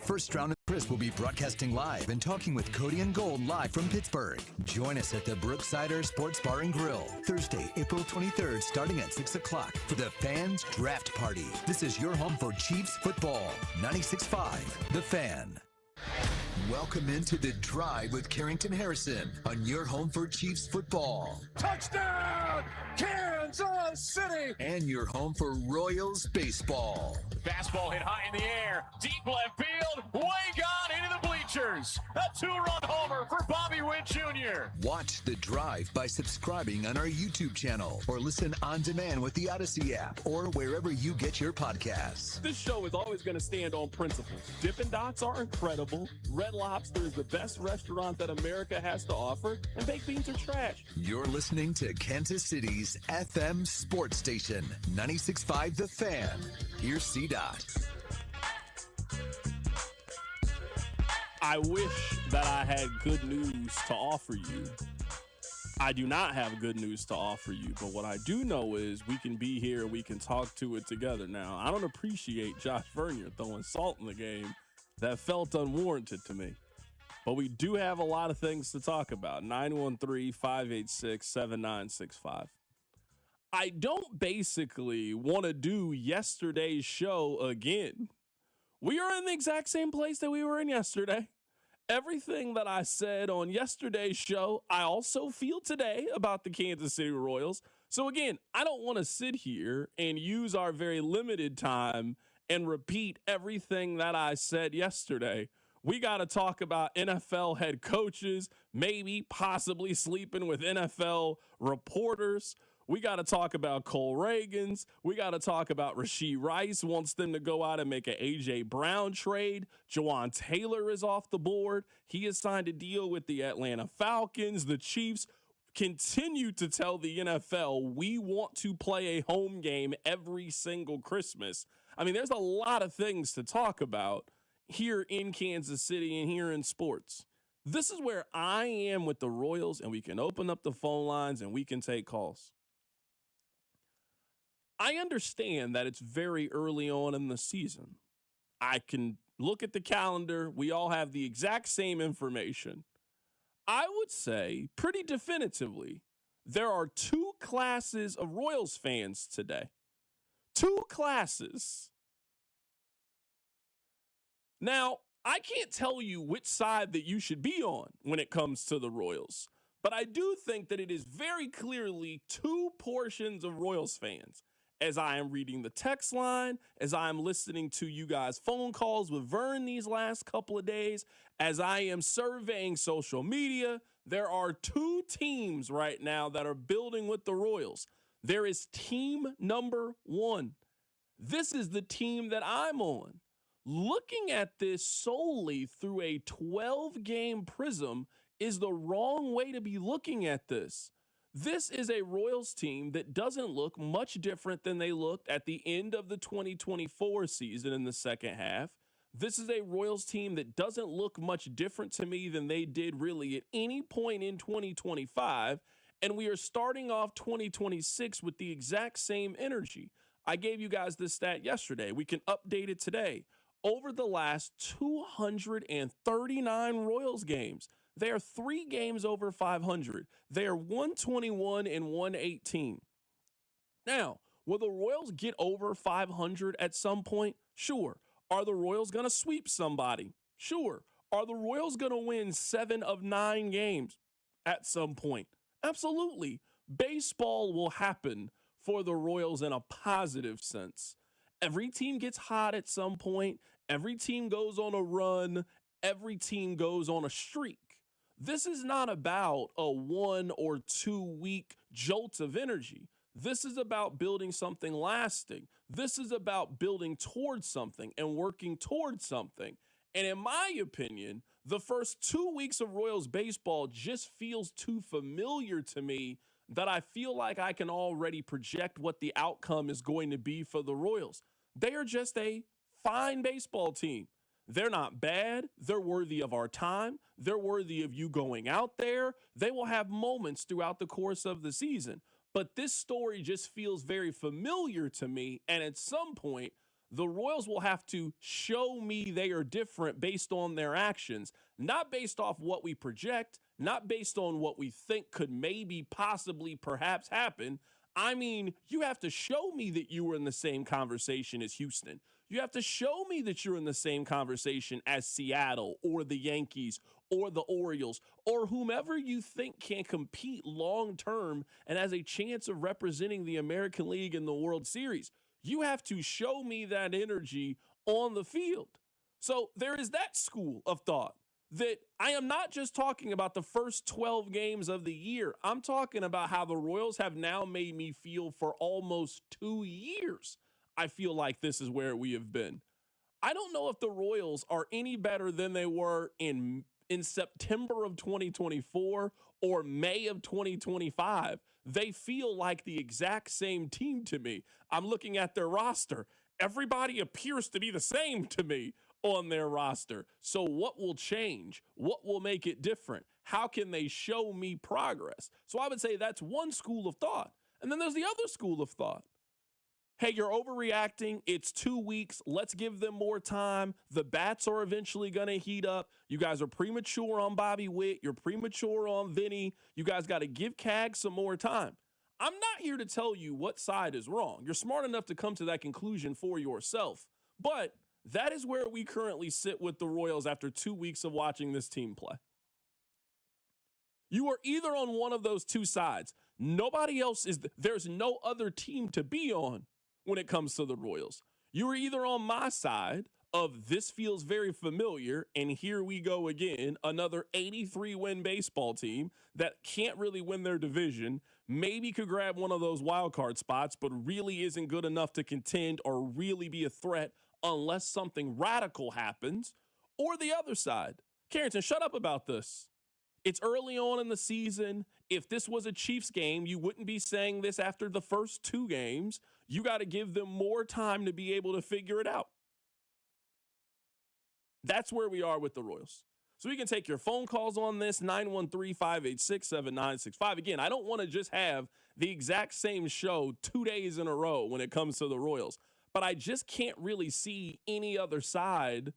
First Round. Chris will be broadcasting live and talking with Cody and Gold live from Pittsburgh. Join us at the Brooksider Sports Bar and Grill Thursday, April 23rd, starting at 6 o'clock for the Fans Draft Party. This is your home for Chiefs football. 96.5 The Fan. Welcome into The Drive with Carrington Harrison on your home for Chiefs football. Touchdown, Kansas City! And your home for Royals baseball. Fastball hit high in the air, deep left field, way gone into the bleachers. A two-run homer for Bobby Witt Jr. Watch The Drive by subscribing on our YouTube channel or listen on demand with the Odyssey app or wherever you get your podcasts. This show is always going to stand on principles. Dippin' Dots are incredible. Red Lobster is the best restaurant that America has to offer, and baked beans are trash. You're listening to Kansas City's FM sports station, 96.5 The Fan. Here's C-Dot. I wish that I had good news to offer you. I do not have good news to offer you, but what I do know is we can be here, we can talk to it together. Now, I don't appreciate Josh Vernier throwing salt in the game. That felt unwarranted to me. But we do have a lot of things to talk about. 913-586-7965. I don't basically want to do yesterday's show again. We are in the exact same place that we were in yesterday. Everything that I said on yesterday's show, I also feel today about the Kansas City Royals. So again, I don't want to sit here and use our very limited time and repeat everything that I said yesterday. We got to talk about NFL head coaches, maybe possibly sleeping with NFL reporters. We got to talk about Cole Reagans. We got to talk about Rashee Rice wants them to go out and make an A.J. Brown trade. Jawan Taylor is off the board. He has signed a deal with the Atlanta Falcons. The Chiefs continue to tell the NFL, we want to play a home game every single Christmas. I mean, there's a lot of things to talk about here in Kansas City and here in sports. This is where I am with the Royals, and we can open up the phone lines and we can take calls. I understand that it's very early on in the season. I can look at the calendar. We all have the exact same information. I would say pretty definitively there are two classes of Royals fans today. Two classes. Now, I can't tell you which side that you should be on when it comes to the Royals, but I do think that it is very clearly two portions of Royals fans. As I am reading the text line, as I am listening to you guys' phone calls with Vern these last couple of days, as I am surveying social media, there are two teams right now that are building with the Royals. There is team number one. This is the team that I'm on. Looking at this solely through a 12-game prism is the wrong way to be looking at this. This is a Royals team that doesn't look much different than they looked at the end of the 2024 season in the second half. This is a Royals team that doesn't look much different to me than they did really at any point in 2025. And we are starting off 2026 with the exact same energy. I gave you guys this stat yesterday. We can update it today. Over the last 239 Royals games, they are 3 games over 500. They are 121 and 118. Now, will the Royals get over 500 at some point? Sure. Are the Royals going to sweep somebody? Sure. Are the Royals going to win 7 of 9 games at some point? Absolutely. Baseball will happen for the Royals in a positive sense. Every team gets hot at some point. Every team goes on a run. Every team goes on a streak. This is not about a 1 or 2 week jolt of energy. This is about building something lasting. This is about building towards something and working towards something. And in my opinion, the first 2 weeks of Royals baseball just feels too familiar to me that I feel like I can already project what the outcome is going to be for the Royals. They are just a fine baseball team. They're not bad. They're worthy of our time. They're worthy of you going out there. They will have moments throughout the course of the season. But this story just feels very familiar to me. And at some point, The Royals will have to show me they are different based on their actions, not based off what we project, not based on what we think could maybe, possibly, perhaps happen. I mean, you have to show me that you were in the same conversation as Houston. You have to show me that you're in the same conversation as Seattle or the Yankees or the Orioles or whomever you think can compete long term and has a chance of representing the American League in the World Series. You have to show me that energy on the field. So there is that school of thought that I am not just talking about the first 12 games of the year. I'm talking about how the Royals have now made me feel for almost 2 years. I feel like this is where we have been. I don't know if the Royals are any better than they were in September of 2024 or May of 2025. They feel like the exact same team to me. I'm looking at their roster. Everybody appears to be the same to me on their roster. So what will change? What will make it different? How can they show me progress? So I would say that's one school of thought. And then there's the other school of thought. Hey, you're overreacting. It's 2 weeks. Let's give them more time. The bats are eventually going to heat up. You guys are premature on Bobby Witt. You're premature on Vinny. You guys got to give CAG some more time. I'm not here to tell you what side is wrong. You're smart enough to come to that conclusion for yourself. But that is where we currently sit with the Royals after 2 weeks of watching this team play. You are either on one of those two sides. Nobody else is. There's no other team to be on when it comes to the Royals. You are either on my side of this feels very familiar, and here we go again, another 83-win baseball team that can't really win their division, maybe could grab one of those wild card spots, but really isn't good enough to contend or really be a threat unless something radical happens, or the other side. Carrington, shut up about this. It's early on in the season. If this was a Chiefs game, you wouldn't be saying this after the first 2 games. You got to give them more time to be able to figure it out. That's where we are with the Royals. So we can take your phone calls on this, 913-586-7965. Again, I don't want to just have the exact same show 2 days in a row when it comes to the Royals. But I just can't really see any other side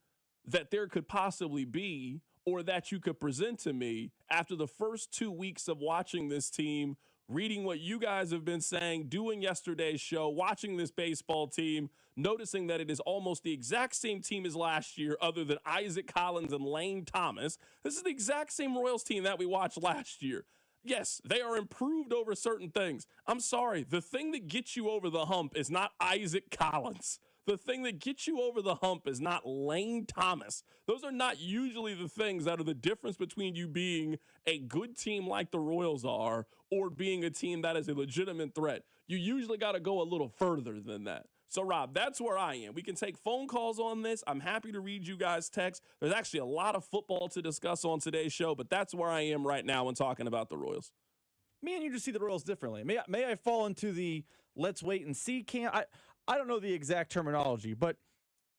that there could possibly be or that you could present to me after the first 2 weeks of watching this team, reading what you guys have been saying, doing yesterday's show, watching this baseball team, noticing that it is almost the exact same team as last year other than Isaac Collins and Lane Thomas. This is the exact same Royals team that we watched last year. Yes, they are improved over certain things. I'm sorry, the thing that gets you over the hump is not Isaac Collins. The thing that gets you over the hump is not Lane Thomas. Those are not usually the things that are the difference between you being a good team like the Royals are or being a team that is a legitimate threat. You usually got to go a little further than that. So, Rob, that's where I am. We can take phone calls on this. I'm happy to read you guys' texts. There's actually a lot of football to discuss on today's show, but that's where I am right now when talking about the Royals. Me and you just see the Royals differently. May I fall into the let's wait and see camp? I don't know the exact terminology, but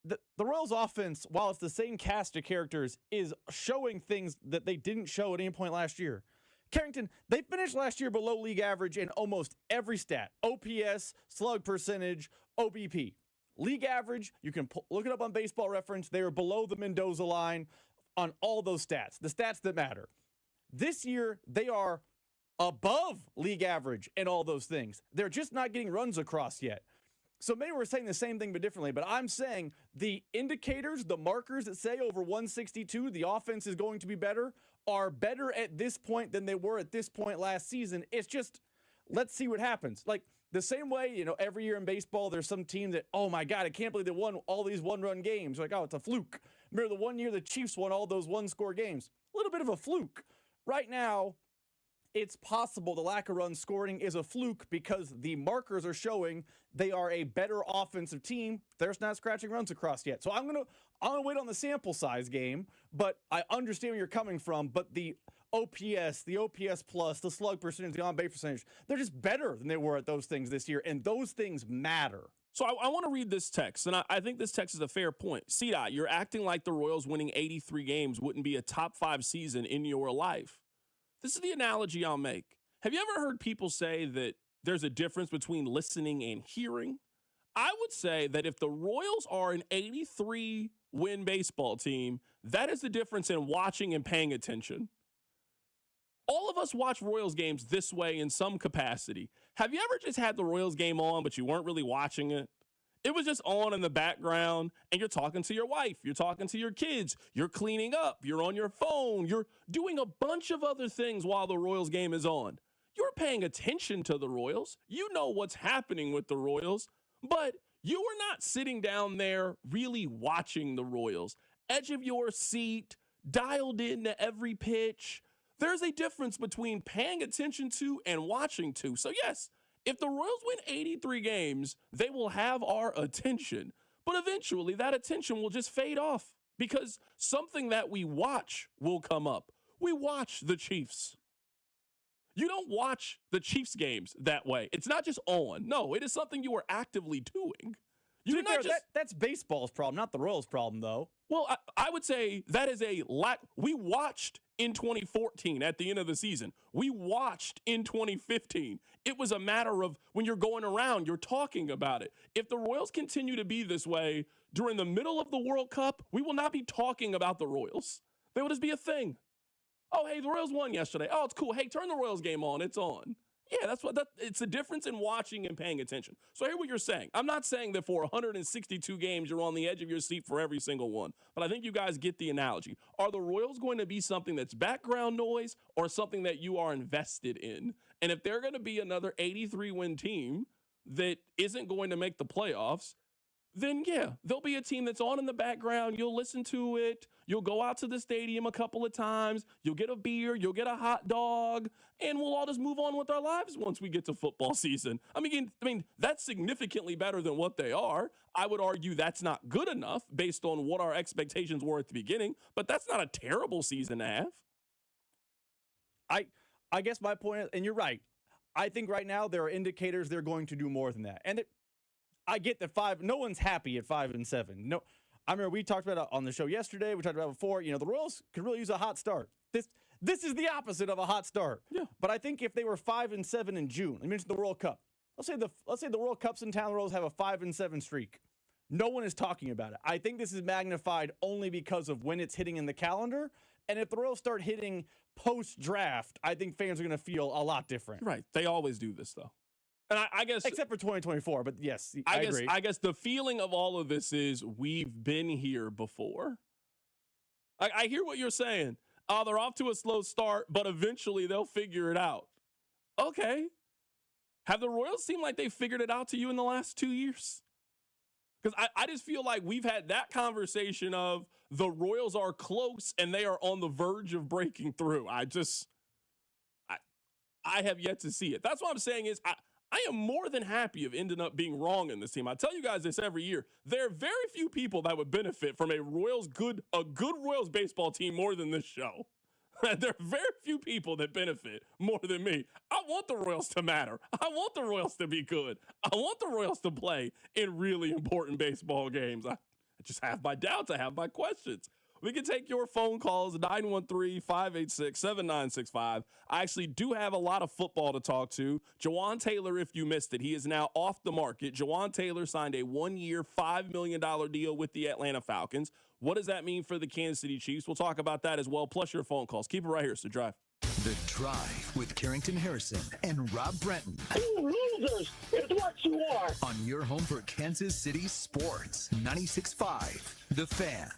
the Royals offense, while it's the same cast of characters, is showing things that they didn't show at any point last year. Carrington, they finished last year below league average in almost every stat. OPS, slug percentage, OBP. League average, you can look it up on Baseball Reference. They were below the Mendoza line on all those stats, the stats that matter. This year, they are above league average in all those things. They're just not getting runs across yet. So maybe we're saying the same thing but differently, but I'm saying the indicators, the markers that say over 162, the offense is going to be better, are better at this point than they were at this point last season. It's just, let's see what happens. Like the same way, every year in baseball, there's some team that, oh my God, I can't believe they won all these one-run games. Like, oh, it's a fluke. Remember the one year the Chiefs won all those one-score games? A little bit of a fluke. Right now, it's possible the lack of run scoring is a fluke because the markers are showing they are a better offensive team. They're just not scratching runs across yet. So I'm gonna wait on the sample size game, but I understand where you're coming from. But the OPS, the OPS plus, the slug percentage, the on-base percentage, they're just better than they were at those things this year, and those things matter. So I want to read this text, and I think this text is a fair point. CDOT, you're acting like the Royals winning 83 games wouldn't be a top 5 season in your life. This is the analogy I'll make. Have you ever heard people say that there's a difference between listening and hearing? I would say that if the Royals are an 83 win baseball team, that is the difference in watching and paying attention. All of us watch Royals games this way in some capacity. Have you ever just had the Royals game on, but you weren't really watching it? It was just on in the background, and you're talking to your wife, you're talking to your kids, you're cleaning up, you're on your phone, you're doing a bunch of other things while the Royals game is on. You're paying attention to the Royals. You know what's happening with the Royals, but you are not sitting down there really watching the Royals. Edge of your seat, dialed in to every pitch. There's a difference between paying attention to and watching to. So yes, if the Royals win 83 games, they will have our attention. But eventually that attention will just fade off because something that we watch will come up. We watch the Chiefs. You don't watch the Chiefs games that way. It's not just on. No, it is something you are actively doing. You not just, that's baseball's problem, not the Royals' problem, though. Well, I would say that is a lack. We watched in 2014 at the end of the season. We watched in 2015. It was a matter of when you're going around, you're talking about it. If the Royals continue to be this way during the middle of the World Cup, we will not be talking about the Royals. They will just be a thing. Oh, hey, the Royals won yesterday. Oh, it's cool. Hey, turn the Royals game on. It's on. Yeah, it's a difference in watching and paying attention. So I hear what you're saying. I'm not saying that for 162 games, you're on the edge of your seat for every single one. But I think you guys get the analogy. Are the Royals going to be something that's background noise or something that you are invested in? And if they're going to be another 83-win team that isn't going to make the playoffs, then yeah, there'll be a team that's on in the background. You'll listen to it. You'll go out to the stadium a couple of times. You'll get a beer. You'll get a hot dog. And we'll all just move on with our lives once we get to football season. I mean, that's significantly better than what they are. I would argue that's not good enough based on what our expectations were at the beginning. But that's not a terrible season to have. I guess my point is, and you're right, I think right now there are indicators they're going to do more than that. And I get that no one's happy at 5-7. No, I remember we talked about it on the show yesterday. We talked about it before. You know, the Royals could really use a hot start. This is the opposite of a hot start. Yeah. But I think if they were 5-7 in June, I mentioned the World Cup. Let's say the World Cup's in town. The Royals have a 5-7 streak. No one is talking about it. I think this is magnified only because of when it's hitting in the calendar. And if the Royals start hitting post-draft, I think fans are going to feel a lot different. Right. They always do this, though. And I guess, except for 2024, but yes, I agree. I guess the feeling of all of this is we've been here before. I hear what you're saying. Oh, they're off to a slow start, but eventually they'll figure it out. Okay. Have the Royals seemed like they figured it out to you in the last 2 years? Because I just feel like we've had that conversation of the Royals are close and they are on the verge of breaking through. I have yet to see it. That's what I'm saying is I am more than happy of ending up being wrong in this team. I tell you guys this every year. There are very few people that would benefit from a good Royals baseball team more than this show. There are very few people that benefit more than me. I want the Royals to matter. I want the Royals to be good. I want the Royals to play in really important baseball games. I just have my doubts. I have my questions. We can take your phone calls, 913-586-7965. I actually do have a lot of football to talk to. Jawan Taylor, if you missed it, he is now off the market. Jawan Taylor signed a 1-year, $5 million deal with the Atlanta Falcons. What does that mean for the Kansas City Chiefs? We'll talk about that as well, plus your phone calls. Keep it right here. It's The Drive. The Drive with Carrington Harrison and Rob Brenton. You losers is what you are. On your home for Kansas City sports, 96.5 The Fan.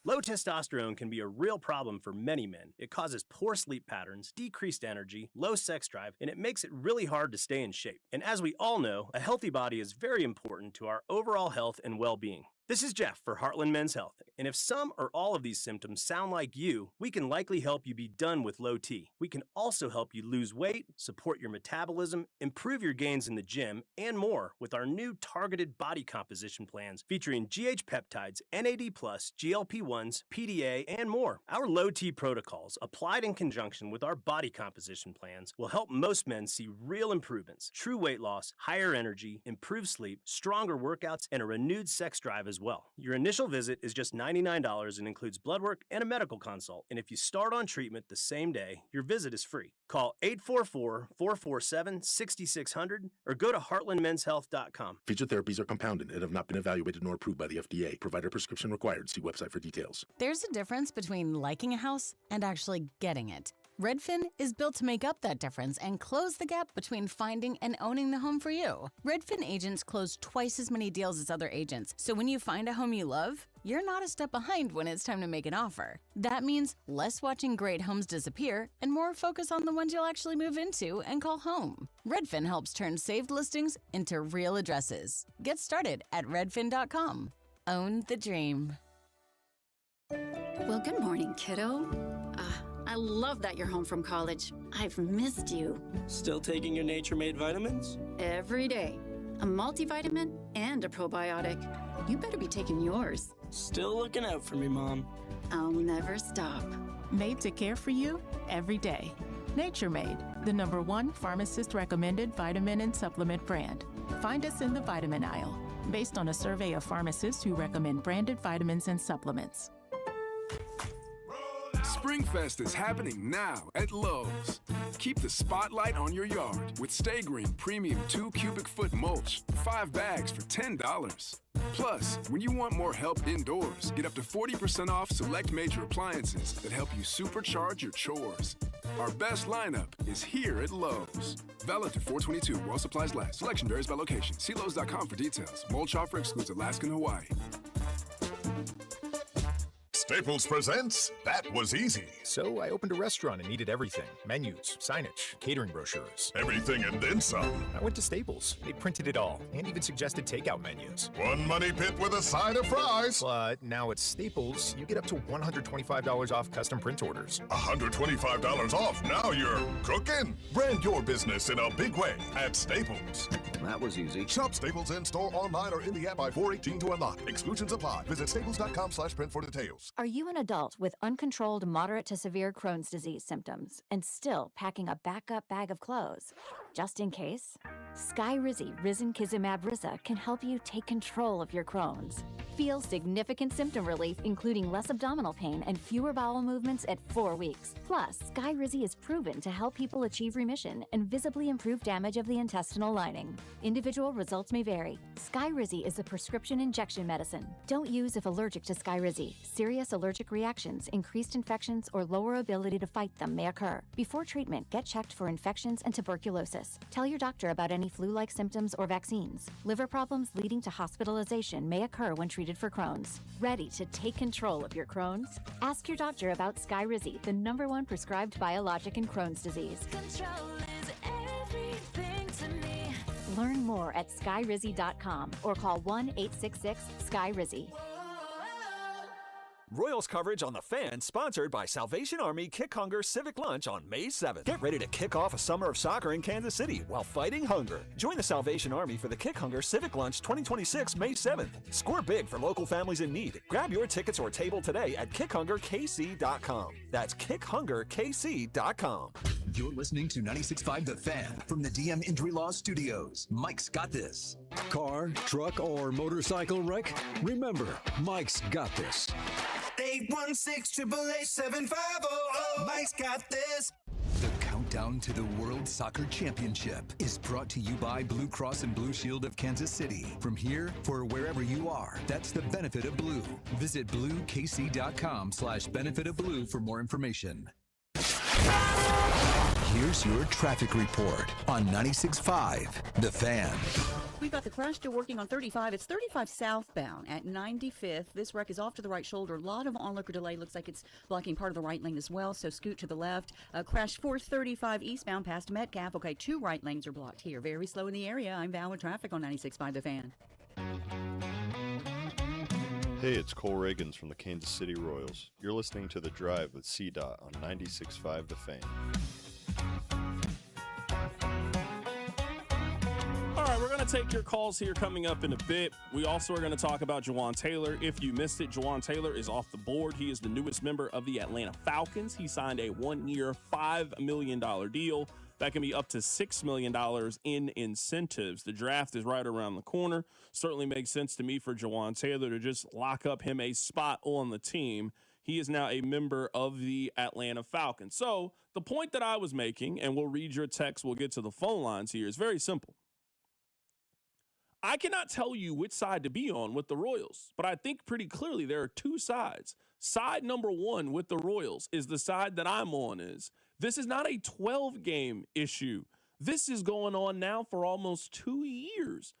Low testosterone can be a real problem for many men. It causes poor sleep patterns, decreased energy, low sex drive, and it makes it really hard to stay in shape. And as we all know, a healthy body is very important to our overall health and well-being. This is Jeff for Heartland Men's Health, and if some or all of these symptoms sound like you, we can likely help you be done with low T. We can also help you lose weight, support your metabolism, improve your gains in the gym, and more with our new targeted body composition plans featuring GH peptides, NAD+, GLP-1s, PDA, and more. Our low T protocols, applied in conjunction with our body composition plans, will help most men see real improvements, true weight loss, higher energy, improved sleep, stronger workouts, and a renewed sex drive as as well. Your initial visit is just $99 and includes blood work and a medical consult. And if you start on treatment the same day, your visit is free. Call 844-447-6600 or go to heartlandmenshealth.com. Feature therapies are compounded and have not been evaluated nor approved by the FDA. Provider prescription required. See website for details. There's a difference between liking a house and actually getting it. Redfin is built to make up that difference and close the gap between finding and owning the home for you. Redfin agents close twice as many deals as other agents, so when you find a home you love, you're not a step behind when it's time to make an offer. That means less watching great homes disappear and more focus on the ones you'll actually move into and call home. Redfin helps turn saved listings into real addresses. Get started at redfin.com. Own the dream. Well, good morning, kiddo. I love that you're home from college. I've missed you. Still taking your nature-made vitamins? Every day. A multivitamin and a probiotic. You better be taking yours. Still looking out for me, Mom. I'll never stop. Made to care for you every day. Nature Made, the #1 pharmacist-recommended vitamin and supplement brand. Find us in the vitamin aisle, based on a survey of pharmacists who recommend branded vitamins and supplements. Springfest is happening now at Lowe's. Keep the spotlight on your yard with Stay Green Premium 2 cubic foot mulch, 5 bags for $10. Plus, when you want more help indoors, get up to 40% off select major appliances that help you supercharge your chores. Our best lineup is here at Lowe's. Valid through 4/22 while supplies last. Selection varies by location. See Lowe's.com for details. Mulch offer excludes Alaska and Hawaii. Staples presents That Was Easy. So I opened a restaurant and needed everything. Menus, signage, catering brochures. Everything and then some. I went to Staples. They printed it all and even suggested takeout menus. One money pit with a side of fries. But now at Staples, you get up to $125 off custom print orders. $125 off. Now you're cooking. Brand your business in a big way at Staples. That was easy. Shop Staples in store, online, or in the app by 4/18 to unlock. Exclusions apply. Visit staples.com/print for details. Are you an adult with uncontrolled moderate to severe Crohn's disease symptoms and still packing a backup bag of clothes? Just in case, Skyrizi Risankizumab Riza can help you take control of your Crohn's. Feel significant symptom relief, including less abdominal pain and fewer bowel movements at 4 weeks. Plus, Skyrizi is proven to help people achieve remission and visibly improve damage of the intestinal lining. Individual results may vary. Skyrizi is a prescription injection medicine. Don't use if allergic to Skyrizi. Serious allergic reactions, increased infections, or lower ability to fight them may occur. Before treatment, get checked for infections and tuberculosis. Tell your doctor about any flu-like symptoms or vaccines. Liver problems leading to hospitalization may occur when treated for Crohn's. Ready to take control of your Crohn's? Ask your doctor about Skyrizi, the #1 prescribed biologic in Crohn's disease. Control is everything to me. Learn more at skyrizi.com or call 1-866-SKYRIZI. Royals coverage on The Fan, sponsored by Salvation Army Kick Hunger Civic Lunch on May 7th. Get ready to kick off a summer of soccer in Kansas City while fighting hunger. Join the Salvation Army for the Kick Hunger Civic Lunch 2026 May 7th. Score big for local families in need. Grab your tickets or table today at kickhungerkc.com. That's kickhungerkc.com. You're listening to 96.5 The Fan from the DM Injury Law Studios. Mike's got this. Car, truck, or motorcycle wreck? Remember, Mike's got this. 816-888-7500. Mike's got this. The countdown to the World Soccer Championship is brought to you by Blue Cross and Blue Shield of Kansas City. From here for wherever you are, that's the benefit of blue. Visit bluekc.com/benefit of blue for more information. Here's your traffic report on 96.5 The Fan. We've got the crash still working on 35. It's 35 southbound at 95th. This wreck is off to the right shoulder. A lot of onlooker delay. Looks like it's blocking part of the right lane as well, so scoot to the left. Crash 435 eastbound past Metcalf. Okay, 2 right lanes are blocked here. Very slow in the area. I'm Val with traffic on 96.5 The Fan. Hey, it's Cole Reagans from the Kansas City Royals. You're listening to The Drive with CDOT on 96.5 The Fan. All right, we're going to take your calls here coming up in a bit. We also are going to talk about Jawan Taylor. If you missed it, Jawan Taylor is off the board. He is the newest member of the Atlanta Falcons. He signed a 1-year, $5 million deal. That can be up to $6 million in incentives. The draft is right around the corner. Certainly makes sense to me for Jawan Taylor to just lock up him a spot on the team. He is now a member of the Atlanta Falcons. So the point that I was making, and we'll read your text, we'll get to the phone lines here, is very simple. I cannot tell you which side to be on with the Royals, but I think pretty clearly there are two sides. Side number one with the Royals is the side that I'm on. This is not a 12-game issue. This is going on now for almost 2 years.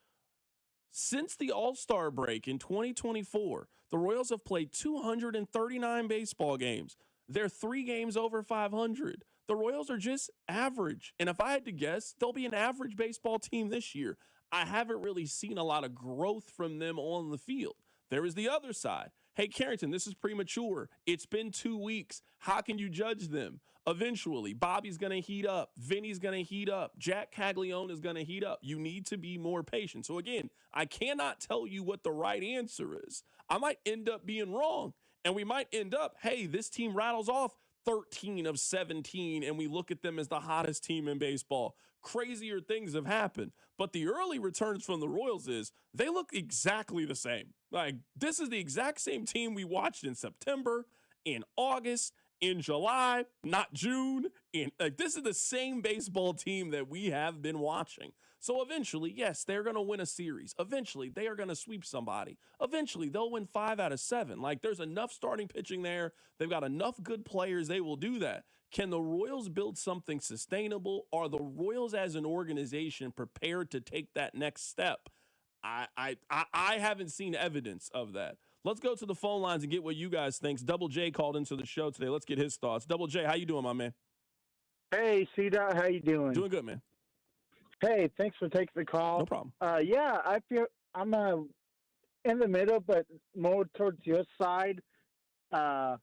Since the All-Star break in 2024, the Royals have played 239 baseball games. They're 3 games over 500. The Royals are just average. And if I had to guess, they'll be an average baseball team this year. I haven't really seen a lot of growth from them on the field. There is the other side. Hey, Carrington, this is premature. It's been 2 weeks. How can you judge them? Eventually, Bobby's going to heat up. Vinny's going to heat up. Jack Caglione is going to heat up. You need to be more patient. So again, I cannot tell you what the right answer is. I might end up being wrong, and we might end up, hey, this team rattles off 13 of 17, and we look at them as the hottest team in baseball. Crazier things have happened. But the early returns from the Royals they look exactly the same. Like, this is the exact same team we watched in September, in August, in July, not June. This is the same baseball team that we have been watching. So eventually, yes, they're going to win a series. Eventually, they are going to sweep somebody. Eventually, they'll win 5 out of 7. Like, there's enough starting pitching there. They've got enough good players. They will do that. Can the Royals build something sustainable? Are the Royals as an organization prepared to take that next step? I haven't seen evidence of that. Let's go to the phone lines and get what you guys think. Double J called into the show today. Let's get his thoughts. Double J, how you doing, my man? Hey, C-Dot, how you doing? Doing good, man. Hey, thanks for taking the call. No problem. Yeah, I feel I'm in the middle, but more towards your side. I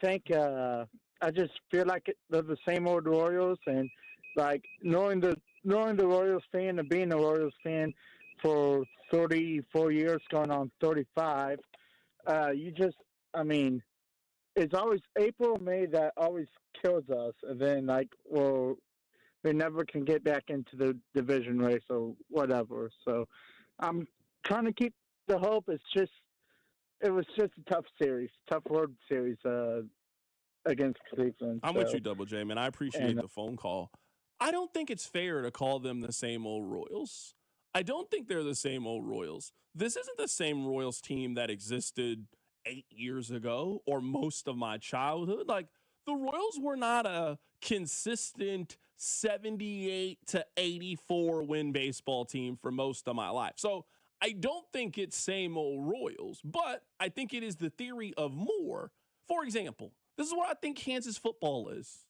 think I just feel like they're the same old Royals, and like knowing the Royals fan and being a Royals fan for 34 years, going on 35. It's always April, May that always kills us, and then we never can get back into the division race or whatever. So I'm trying to keep the hope. It was just a tough road series against Cleveland. I'm with you, Double J, man. I appreciate the phone call. I don't think it's fair to call them the same old Royals. I don't think they're the same old Royals. This isn't the same Royals team that existed 8 years ago or most of my childhood. Like, the Royals were not a consistent 78 to 84 win baseball team for most of my life. So I don't think it's same old Royals, but I think it is the theory of more. For example, this is what I think Kansas football is.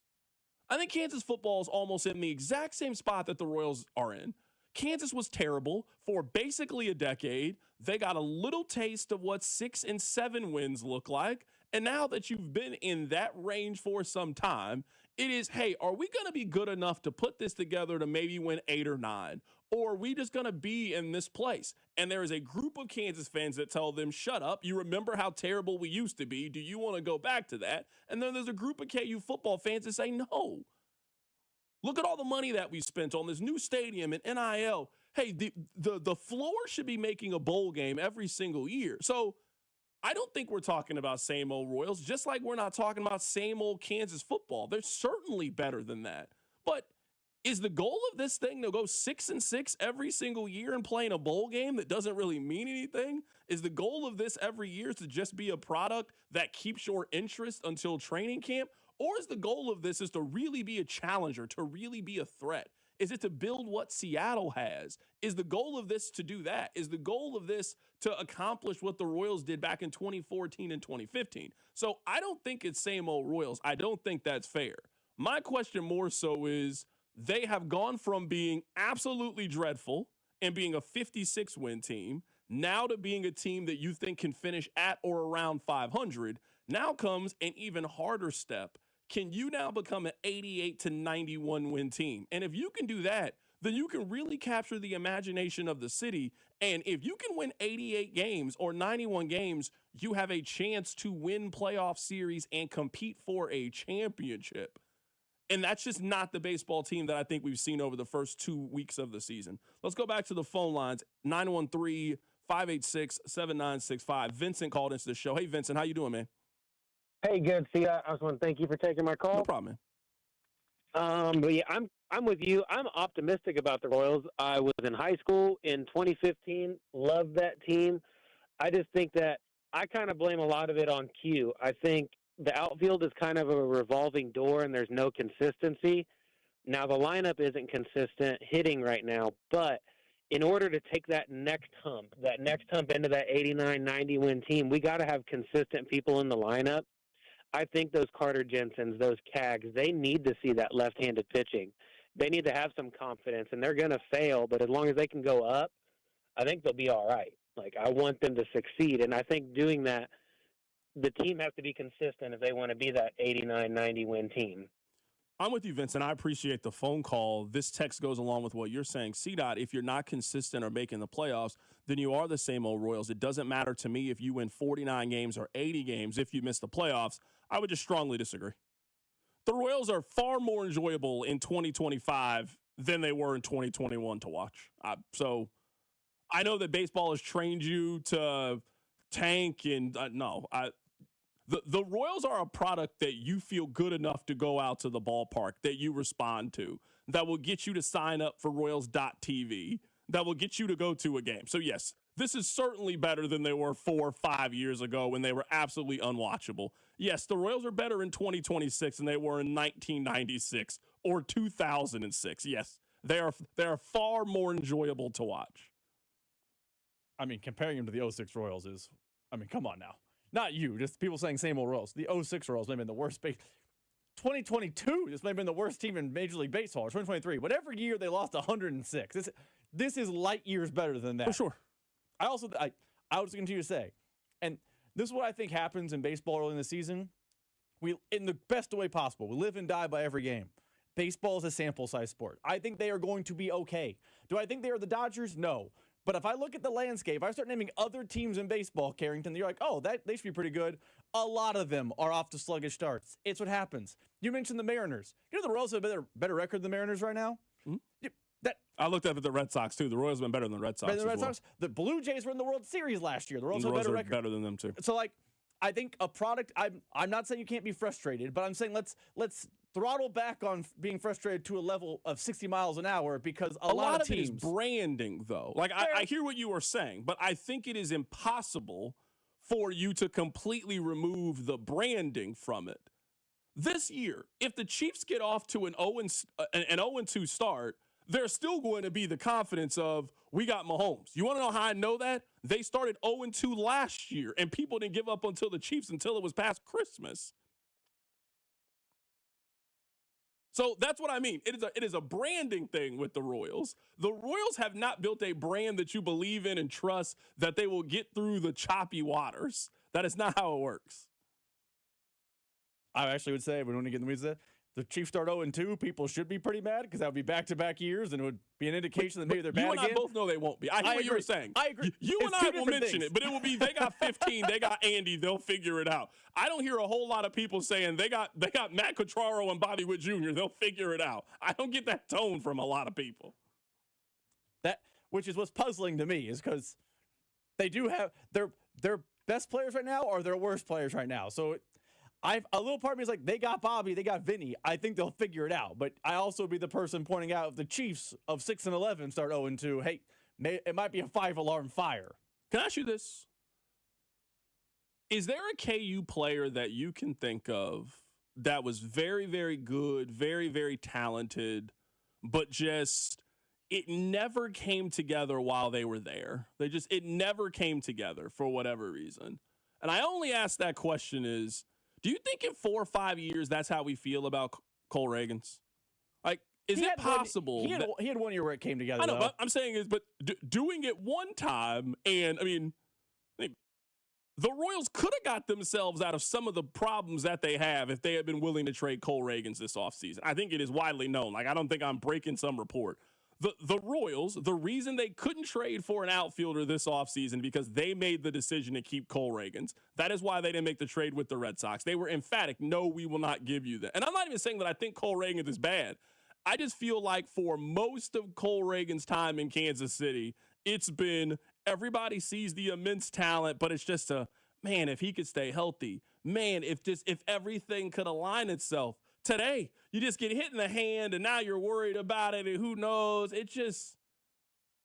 I think Kansas football is almost in the exact same spot that the Royals are in. Kansas was terrible for basically a decade. They got a little taste of what 6 and 7 wins look like. And now that you've been in that range for some time, it is, hey, are we going to be good enough to put this together to maybe win 8 or 9? Or are we just going to be in this place? And there is a group of Kansas fans that tell them, shut up. You remember how terrible we used to be. Do you want to go back to that? And then there's a group of KU football fans that say, no. Look at all the money that we spent on this new stadium and NIL. Hey, the floor should be making a bowl game every single year. So I don't think we're talking about same old Royals, just like we're not talking about same old Kansas football. They're certainly better than that. But is the goal of this thing to go 6 and 6 every single year and play in a bowl game that doesn't really mean anything? Is the goal of this every year to just be a product that keeps your interest until training camp? Or is the goal of this is to really be a challenger, to really be a threat? Is it to build what Seattle has? Is the goal of this to do that? Is the goal of this to accomplish what the Royals did back in 2014 and 2015? So I don't think it's same old Royals. I don't think that's fair. My question more so is they have gone from being absolutely dreadful and being a 56-win team now to being a team that you think can finish at or around 500. Now comes an even harder step. Can you now become an 88 to 91 win team? And if you can do that, then you can really capture the imagination of the city. And if you can win 88 games or 91 games, you have a chance to win playoff series and compete for a championship. And that's just not the baseball team that I think we've seen over the first 2 weeks of the season. Let's go back to the phone lines, 913-586-7965. Vincent called into the show. Hey, Vincent, how you doing, man? Hey, good. See, I just want to thank you for taking my call. No problem, man. But yeah, I'm with you. I'm optimistic about the Royals. I was in high school in 2015. Loved that team. I just think that I kind of blame a lot of it on Q. I think the outfield is kind of a revolving door, and there's no consistency. Now, the lineup isn't consistent hitting right now, but in order to take that next hump into that 89, 90 win team, we got to have consistent people in the lineup. I think those Carter Jensens, those Cags, they need to see that left-handed pitching. They need to have some confidence, and they're going to fail, but as long as they can go up, I think they'll be all right. Like, I want them to succeed, and I think doing that, the team has to be consistent if they want to be that 89, 90 win team. I'm with you, Vincent. I appreciate the phone call. This text goes along with what you're saying. CDOT, if you're not consistent or making the playoffs, then you are the same old Royals. It doesn't matter to me if you win 49 games or 80 games if you miss the playoffs. I would just strongly disagree. The Royals are far more enjoyable in 2025 than they were in 2021 to watch. So I know that baseball has trained you to tank and The Royals are a product that you feel good enough to go out to the ballpark, that you respond to, that will get you to sign up for Royals.tv, that will get you to go to a game. So, yes, this is certainly better than they were 4 or 5 years ago when they were absolutely unwatchable. Yes, the Royals are better in 2026 than they were in 1996 or 2006. Yes, they are far more enjoyable to watch. I mean, comparing them to the 06 Royals is, I mean, come on now. Not you, just people saying same old Royals. The 06 Royals may have been the worst. 2022, this may have been the worst team in Major League Baseball. Or 2023, whatever year they lost 106. This is light years better than that. For sure. I was going to continue to say, and this is what I think happens in baseball early in the season. We, in the best way possible, we live and die by every game. Baseball is a sample size sport. I think they are going to be okay. Do I think they are the Dodgers? No. But if I look at the landscape, if I start naming other teams in baseball, Carrington, you're like, oh, they should be pretty good. A lot of them are off to sluggish starts. It's what happens. You mentioned the Mariners. You know the Royals have a better record than the Mariners right now? Mm-hmm. I looked up at the Red Sox, too. The Royals have been better than the Red Sox. The Blue Jays were in the World Series last year. The Royals have a better record. Better than them, too. So, like, I think a product, I'm not saying you can't be frustrated, but I'm saying let's throttle back on being frustrated to a level of 60 miles an hour because a lot of teams. It is branding, though. Like, I hear what you are saying, but I think it is impossible for you to completely remove the branding from it. This year, if the Chiefs get off to an 0-2 start, there's still going to be the confidence of, we got Mahomes. You want to know how I know that? They started 0-2 last year, and people didn't give up until the Chiefs until it was past Christmas. So that's what I mean. It is a branding thing with the Royals. The Royals have not built a brand that you believe in and trust that they will get through the choppy waters. That is not how it works. I actually would say, if we want to get in the weeds, the Chiefs start 0-2, people should be pretty mad because that would be back-to-back years, and it would be an indication that maybe they're bad again. You and I both know they won't be. I hear what you were saying. I agree. You and I will mention it, but it will be they got 15, they got Andy, they'll figure it out. I don't hear a whole lot of people saying they got Matt Quatraro and Bobby Witt Jr., they'll figure it out. I don't get that tone from a lot of people. Which is what's puzzling to me, is because they do have their best players right now are their worst players right now. So a little part of me is like, they got Bobby, they got Vinny. I think they'll figure it out. But I also be the person pointing out if the Chiefs of 6-11 start 0-2, hey, it might be a 5-alarm fire. Can I ask you this? Is there a KU player that you can think of that was very, very good, very, very talented, but just it never came together while they were there? It never came together for whatever reason. And I only ask that question is, do you think in 4 or 5 years that's how we feel about Cole Reagans? Like, is it possible? He had 1 year where it came together. I know, but I'm saying is, but doing it one time, and I mean, the Royals could have got themselves out of some of the problems that they have if they had been willing to trade Cole Reagans this offseason. I think it is widely known. Like, I don't think I'm breaking some report. The Royals, the reason they couldn't trade for an outfielder this offseason because they made the decision to keep Cole Ragans. That is why they didn't make the trade with the Red Sox. They were emphatic, no, we will not give you that. And I'm not even saying that I think Cole Ragans is bad. I just feel like for most of Cole Ragans' time in Kansas City, it's been everybody sees the immense talent, but it's just man, if he could stay healthy, man, if everything could align itself. Today, you just get hit in the hand, and now you're worried about it, and who knows? It just,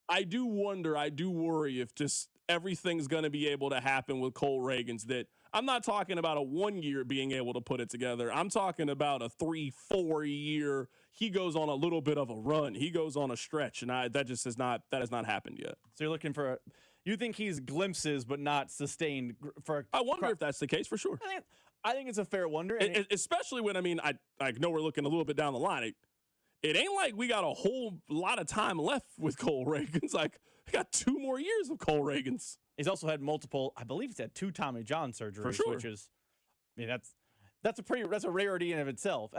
I do worry if just everything's going to be able to happen with Cole Ragans. That I'm not talking about a 1 year being able to put it together. I'm talking about a 3-4 year. He goes on a little bit of a run. He goes on a stretch, and that has not happened yet. So you're looking for you think he's glimpses, but not sustained for. I wonder if that's the case for sure. I think it's a fair wonder, especially when I know we're looking a little bit down the line. It ain't like we got a whole lot of time left with Cole Ragans. Like, we got 2 more years of Cole Ragans. He's also had multiple. I believe he's had 2 Tommy John surgeries, for sure. Which is, I mean, that's a rarity in and of itself.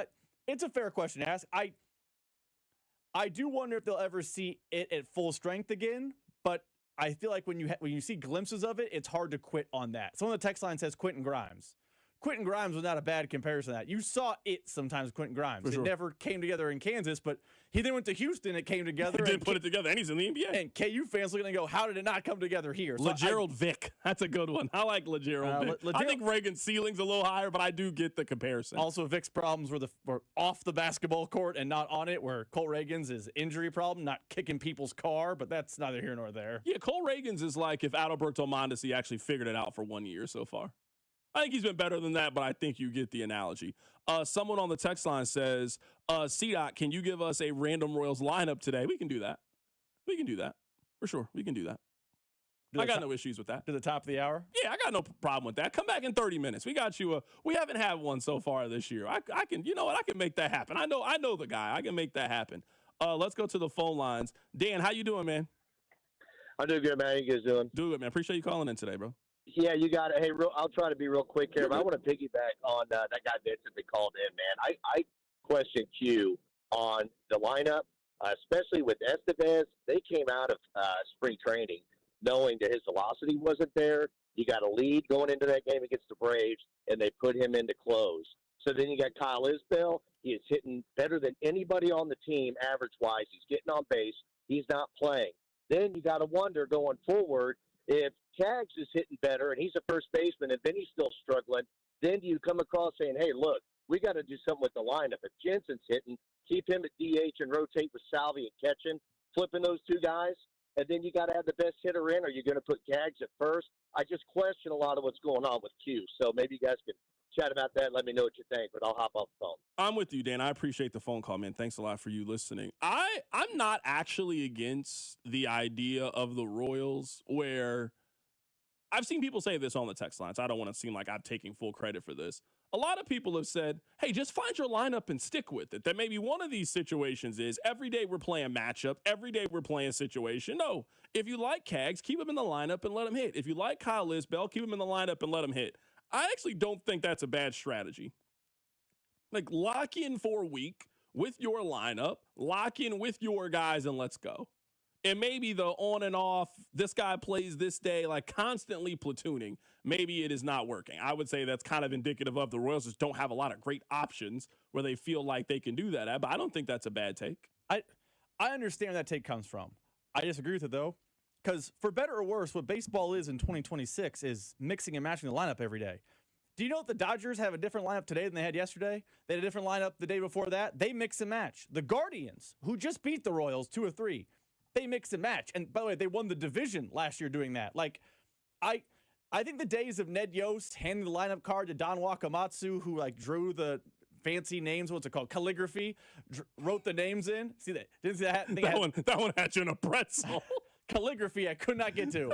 It's a fair question to ask. I do wonder if they'll ever see it at full strength again, but I feel like when you see glimpses of it, it's hard to quit on that. Someone on the text line says Quentin Grimes. Quentin Grimes was not a bad comparison to that. You saw it sometimes, Quentin Grimes. It never came together in Kansas, but he then went to Houston. It came together. He did put it together, and he's in the NBA. And KU fans looking and go, how did it not come together here? So LeGerald Vick. That's a good one. I like LeGerald Vick. I think Reagan's ceiling's a little higher, but I do get the comparison. Also, Vick's problems were off the basketball court and not on it, where Cole Ragans' is injury problem, not kicking people's car, but that's neither here nor there. Yeah, Cole Ragans is like if Adalberto Mondesi actually figured it out for 1 year so far. I think he's been better than that, but I think you get the analogy. Someone on the text line says, C-Dot, can you give us a random Royals lineup today? We can do that. We can do that. For sure. We can do that. I got no issues with that. To the top of the hour? Yeah, I got no problem with that. Come back in 30 minutes. We got you. We haven't had one so far this year. I can, you know what? I can make that happen. I know the guy. I can make that happen. Let's go to the phone lines. Dan, how you doing, man? I'm doing good, man. How you guys doing? Doing good, man. Appreciate you calling in today, bro. Yeah, you got it. Hey, I'll try to be real quick here, but I want to piggyback on that guy Vincent that called in, man. I question Q on the lineup, especially with Estevez. They came out of spring training knowing that his velocity wasn't there. You got a lead going into that game against the Braves, and they put him into close. So then you got Kyle Isbell. He is hitting better than anybody on the team average-wise. He's getting on base. He's not playing. Then you got to wonder going forward if Cags is hitting better and he's a first baseman and then he's still struggling, then do you come across saying, hey, look, we got to do something with the lineup. If Jensen's hitting, keep him at DH and rotate with Salvi and Ketchen, flipping those 2 guys, and then you got to have the best hitter in. Are you going to put Cags at first? I just question a lot of what's going on with Q. So maybe you guys can chat about that. Let me know what you think, but I'll hop off the phone. I'm with you, Dan. I appreciate the phone call, man. Thanks a lot for you listening. I'm not actually against the idea of the Royals where I've seen people say this on the text lines. I don't want to seem like I'm taking full credit for this. A lot of people have said, hey, just find your lineup and stick with it. That maybe one of these situations is every day we're playing matchup. Every day we're playing situation. No, if you like Cags, keep him in the lineup and let him hit. If you like Kyle Isbell, keep him in the lineup and let him hit. I actually don't think that's a bad strategy. Like, lock in for a week with your lineup, lock in with your guys, and let's go. And maybe the on and off, this guy plays this day, like constantly platooning, maybe it is not working. I would say that's kind of indicative of the Royals just don't have a lot of great options where they feel like they can do that at, but I don't think that's a bad take. I understand where that take comes from. I disagree with it, though, because for better or worse, what baseball is in 2026 is mixing and matching the lineup every day. Do you know that the Dodgers have a different lineup today than they had yesterday? They had a different lineup the day before that. They mix and match. The Guardians, who just beat the Royals 2-3, they mix and match. And by the way, they won the division last year doing that. Like, I think the days of Ned Yost handing the lineup card to Don Wakamatsu, who like drew the fancy names, what's it called? Calligraphy, wrote the names in. See that? Didn't see that? That one had you in a pretzel. Calligraphy, I could not get to.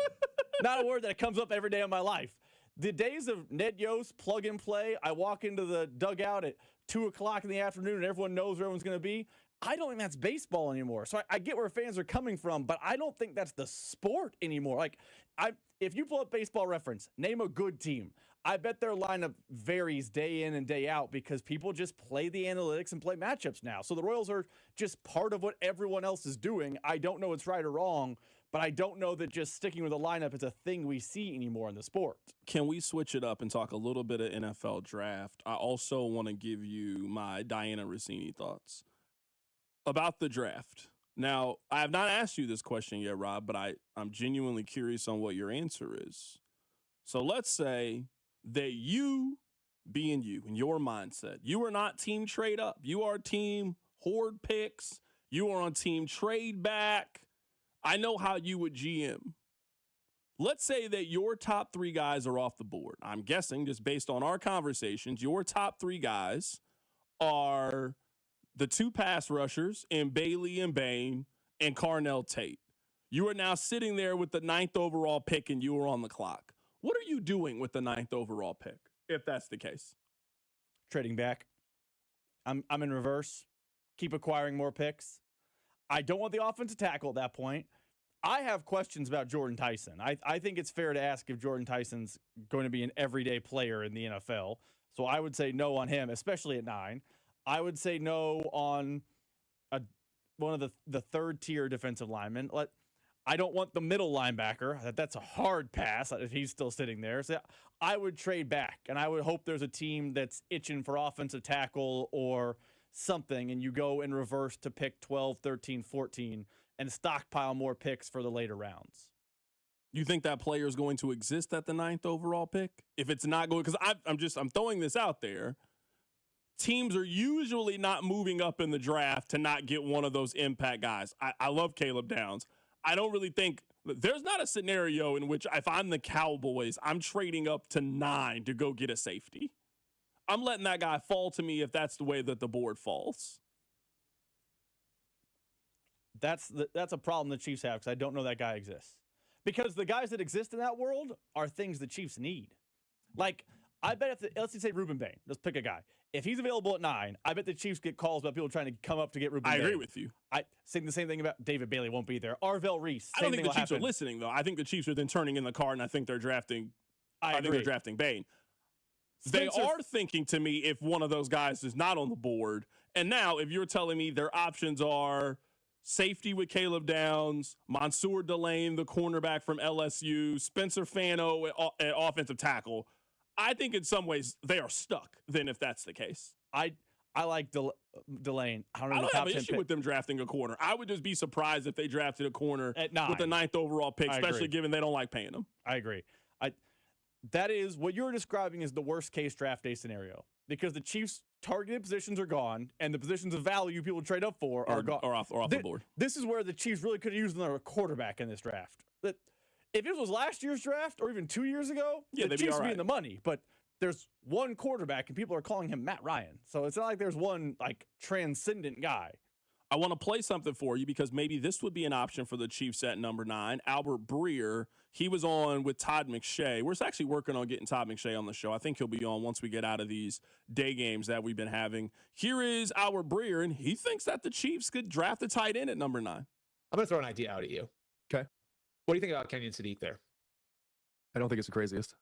Not a word that comes up every day of my life. The days of Ned Yost, plug and play, I walk into the dugout at 2 o'clock in the afternoon and everyone knows where everyone's going to be. I don't think that's baseball anymore. So I get where fans are coming from, but I don't think that's the sport anymore. Like, if you pull up Baseball Reference, name a good team. I bet their lineup varies day in and day out because people just play the analytics and play matchups now. So the Royals are just part of what everyone else is doing. I don't know it's right or wrong, but I don't know that just sticking with a lineup is a thing we see anymore in the sport. Can we switch it up and talk a little bit of NFL draft? I also want to give you my Diana Rossini thoughts about the draft. Now, I have not asked you this question yet, Rob, but I'm genuinely curious on what your answer is. So let's say that you, being you, in your mindset, you are not team trade up. You are team hoard picks. You are on team trade back. I know how you would GM. Let's say that your top 3 guys are off the board. I'm guessing, just based on our conversations, your top 3 guys are the 2 pass rushers in Bailey and Bain and Carnell Tate. You are now sitting there with the 9th overall pick and you are on the clock. What are you doing with the 9th overall pick, if that's the case? Trading back. I'm in reverse. Keep acquiring more picks. I don't want the offensive tackle at that point. I have questions about Jordan Tyson. I think it's fair to ask if Jordan Tyson's going to be an everyday player in the NFL. So I would say no on him, especially at 9. I would say no on one of the third-tier defensive linemen. I don't want the middle linebacker. That's a hard pass if he's still sitting there. So I would trade back, and I would hope there's a team that's itching for offensive tackle or something, and you go in reverse to pick 12, 13, 14, and stockpile more picks for the later rounds. You think that player is going to exist at the 9th overall pick? If it's not going, because I'm throwing this out there. Teams are usually not moving up in the draft to not get one of those impact guys. I love Caleb Downs. I don't really think there's not a scenario in which if I'm the Cowboys, I'm trading up to 9 to go get a safety. I'm letting that guy fall to me if that's the way that the board falls. That's a problem the Chiefs have because I don't know that guy exists. Because the guys that exist in that world are things the Chiefs need. Like, I bet let's just say Reuben Bain. Let's pick a guy. If he's available at 9, I bet the Chiefs get calls about people trying to come up to get Reuben Bain. I agree with you. I think the same thing about David Bailey won't be there. Arvell Reese. I don't think the Chiefs are listening, though. I think the Chiefs are then turning in the card, and I think they're drafting. I think they're drafting Bain. They are thinking to me if one of those guys is not on the board. And now, if you're telling me their options are safety with Caleb Downs, Mansour Delane, the cornerback from LSU, Spencer Fano at offensive tackle, I think in some ways they are stuck then if that's the case. I like Delane. I don't have an issue with them drafting a corner. I would just be surprised if they drafted a corner at 9 with the 9th overall pick, especially given they don't like paying them. I agree. That is what you're describing is the worst case draft day scenario because the Chiefs' targeted positions are gone and the positions of value people trade up for are gone. Or off the board. This is where the Chiefs really could have used another quarterback in this draft. If it was last year's draft or even 2 years ago, the Chiefs would be in the money. But there's one quarterback and people are calling him Matt Ryan. So it's not like there's one transcendent guy. I want to play something for you because maybe this would be an option for the Chiefs at number 9. Albert Breer, he was on with Todd McShay. We're actually working on getting Todd McShay on the show. I think he'll be on once we get out of these day games that we've been having. Here is Albert Breer, and he thinks that the Chiefs could draft a tight end at number 9. I'm going to throw an idea out at you. Okay. What do you think about Kenyon Sadiq there? I don't think it's the craziest.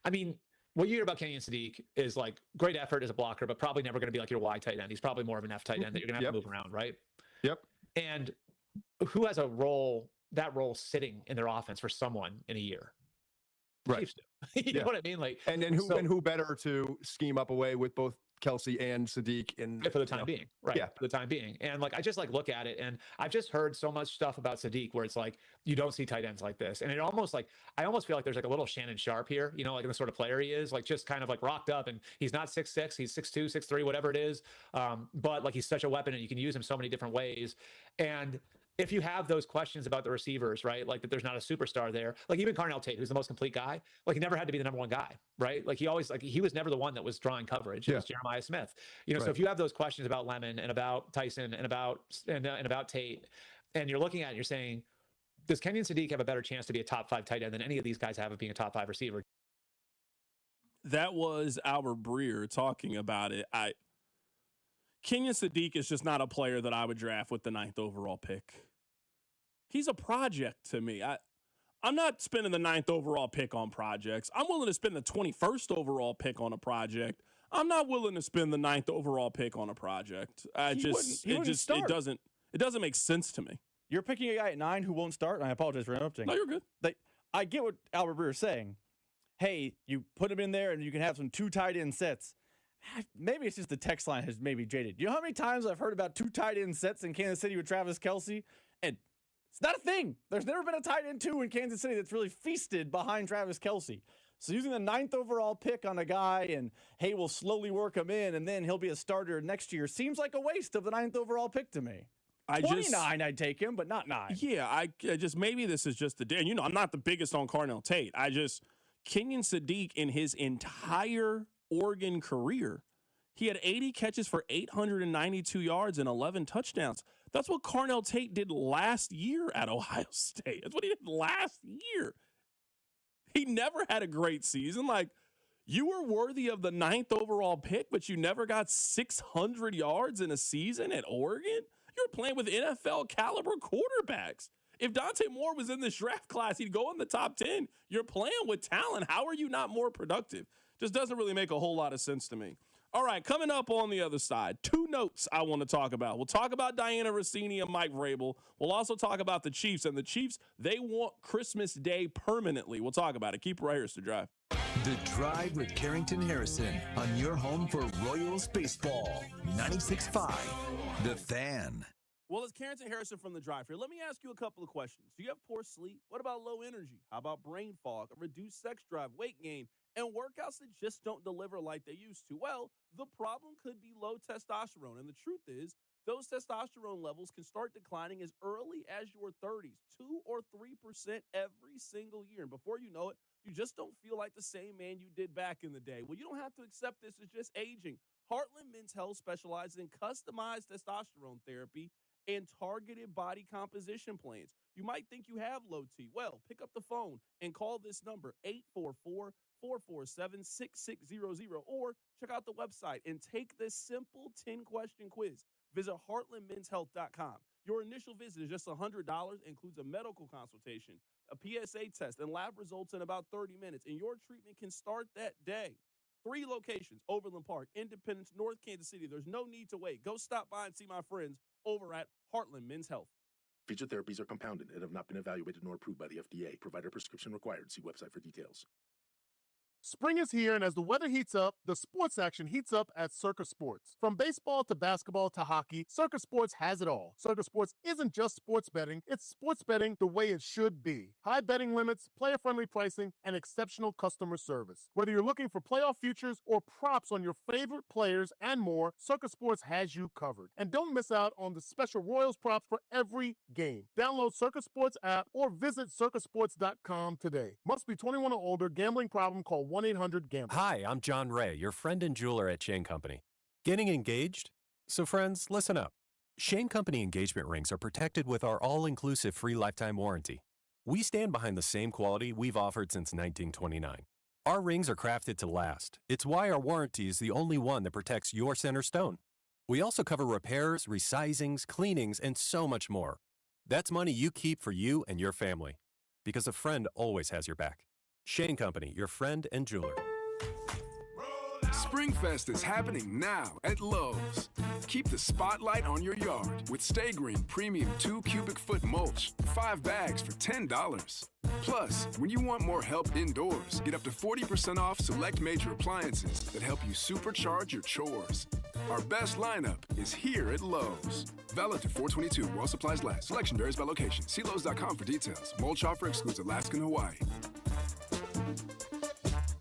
I mean, what you hear about Kenyon Sadiq is great effort as a blocker, but probably never going to be your Y tight end. He's probably more of an F tight end that you're going to have to move around, right? Yep. And who has that role sitting in their offense for someone in a year? Right. Chiefs do. You know what I mean? And who better to scheme up a way with both Kelsey and Sadiq for the time being, right? Yeah, for the time being. And I just look at it, and I've just heard so much stuff about Sadiq where it's you don't see tight ends like this, and it almost I almost feel like there's a little Shannon Sharp here, in the sort of player he is, just kind of rocked up, and he's not 6'6", he's 6'2", 6'3", whatever it is, but he's such a weapon, and you can use him so many different ways, and if you have those questions about the receivers, right, that there's not a superstar there, even Carnell Tate, who's the most complete guy, he never had to be the number one guy, right? He always, he was never the one that was drawing coverage. It was Jeremiah Smith. So if you have those questions about Lemon and about Tyson and about Tate, and you're looking at it, you're saying, does Kenyon Sadiq have a better chance to be a top 5 tight end than any of these guys have of being a top 5 receiver? That was Albert Breer talking about it. Kenyon Sadiq is just not a player that I would draft with the 9th overall pick. He's a project to me. I'm not spending the 9th overall pick on projects. I'm willing to spend the 21st overall pick on a project. I'm not willing to spend the 9th overall pick on a project. It doesn't make sense to me. You're picking a guy at 9 who won't start, and I apologize for interrupting. No, you're good. I get what Albert Breer is saying. Hey, you put him in there, and you can have some 2 tight end sets. Maybe it's just the text line has maybe jaded. You know how many times I've heard about 2 tight end sets in Kansas City with Travis Kelce? And it's not a thing. There's never been a tight end 2 in Kansas City that's really feasted behind Travis Kelce. So using the 9th overall pick on a guy and, hey, we'll slowly work him in, and then he'll be a starter next year seems like a waste of the 9th overall pick to me. 29, I'd take him, but not 9. Yeah, I just maybe this is just the day. And I'm not the biggest on Carnell Tate. Kenyon Sadiq in his entire Oregon career, he had 80 catches for 892 yards and 11 touchdowns. That's what Carnell Tate did last year at Ohio State. That's what he did last year. He never had a great season. You were worthy of the 9th overall pick, but you never got 600 yards in a season at Oregon? You were playing with NFL caliber quarterbacks. If Dante Moore was in this draft class, he'd go in the top 10. You're playing with talent. How are you not more productive? Just doesn't really make a whole lot of sense to me. All right, coming up on the other side, 2 notes I want to talk about. We'll talk about Diana Rossini and Mike Vrabel. We'll also talk about the Chiefs. And the Chiefs, they want Christmas Day permanently. We'll talk about it. Keep it right here. It's The Drive. The Drive with Carrington Harrison on your home for Royals baseball. 96.5, The Fan. Well, it's Carrington Harrison from The Drive here. Let me ask you a couple of questions. Do you have poor sleep? What about low energy? How about brain fog, a reduced sex drive, weight gain, and workouts that just don't deliver like they used to? Well, the problem could be low testosterone. And the truth is, those testosterone levels can start declining as early as your 30s, 2 or 3% every single year. And before you know it, you just don't feel like the same man you did back in the day. Well, you don't have to accept this as just aging. Heartland Men's Health specializes in customized testosterone therapy and targeted body composition plans. You might think you have low T. Well, pick up the phone and call this number, 844-447-6600, or check out the website and take this simple 10-question quiz. Visit heartlandmenshealth.com. Your initial visit is just $100, includes a medical consultation, a PSA test, and lab results in about 30 minutes, and your treatment can start that day. 3 locations, Overland Park, Independence, North Kansas City. There's no need to wait. Go stop by and see my friends over at Heartland Men's Health. Featured therapies are compounded and have not been evaluated nor approved by the FDA. Provider prescription required. See website for details. Spring is here, and as the weather heats up, the sports action heats up at Circus Sports. From baseball to basketball to hockey, Circus Sports has it all. Circus Sports isn't just sports betting, it's sports betting the way it should be. High betting limits, player-friendly pricing, and exceptional customer service. Whether you're looking for playoff futures or props on your favorite players and more, Circus Sports has you covered. And don't miss out on the special Royals props for every game. Download Circus Sports app or visit circusports.com today. Must be 21 or older. Gambling problem? Call 1-800-GAMBLER. Hi, I'm John Ray, your friend and jeweler at Shane Company. Getting engaged? So friends, listen up. Shane Company engagement rings are protected with our all-inclusive free lifetime warranty. We stand behind the same quality we've offered since 1929. Our rings are crafted to last. It's why our warranty is the only one that protects your center stone. We also cover repairs, resizings, cleanings, and so much more. That's money you keep for you and your family. Because a friend always has your back. Shane Company, your friend and jeweler. Springfest is happening now at Lowe's. Keep the spotlight on your yard with Stay Green Premium 2 cubic foot mulch, 5 bags for $10. Plus, when you want more help indoors, get up to 40% off select major appliances that help you supercharge your chores. Our best lineup is here at Lowe's. Valid to 4/22 while supplies last. Selection varies by location. See Lowe's.com for details. Mulch offer excludes Alaska and Hawaii.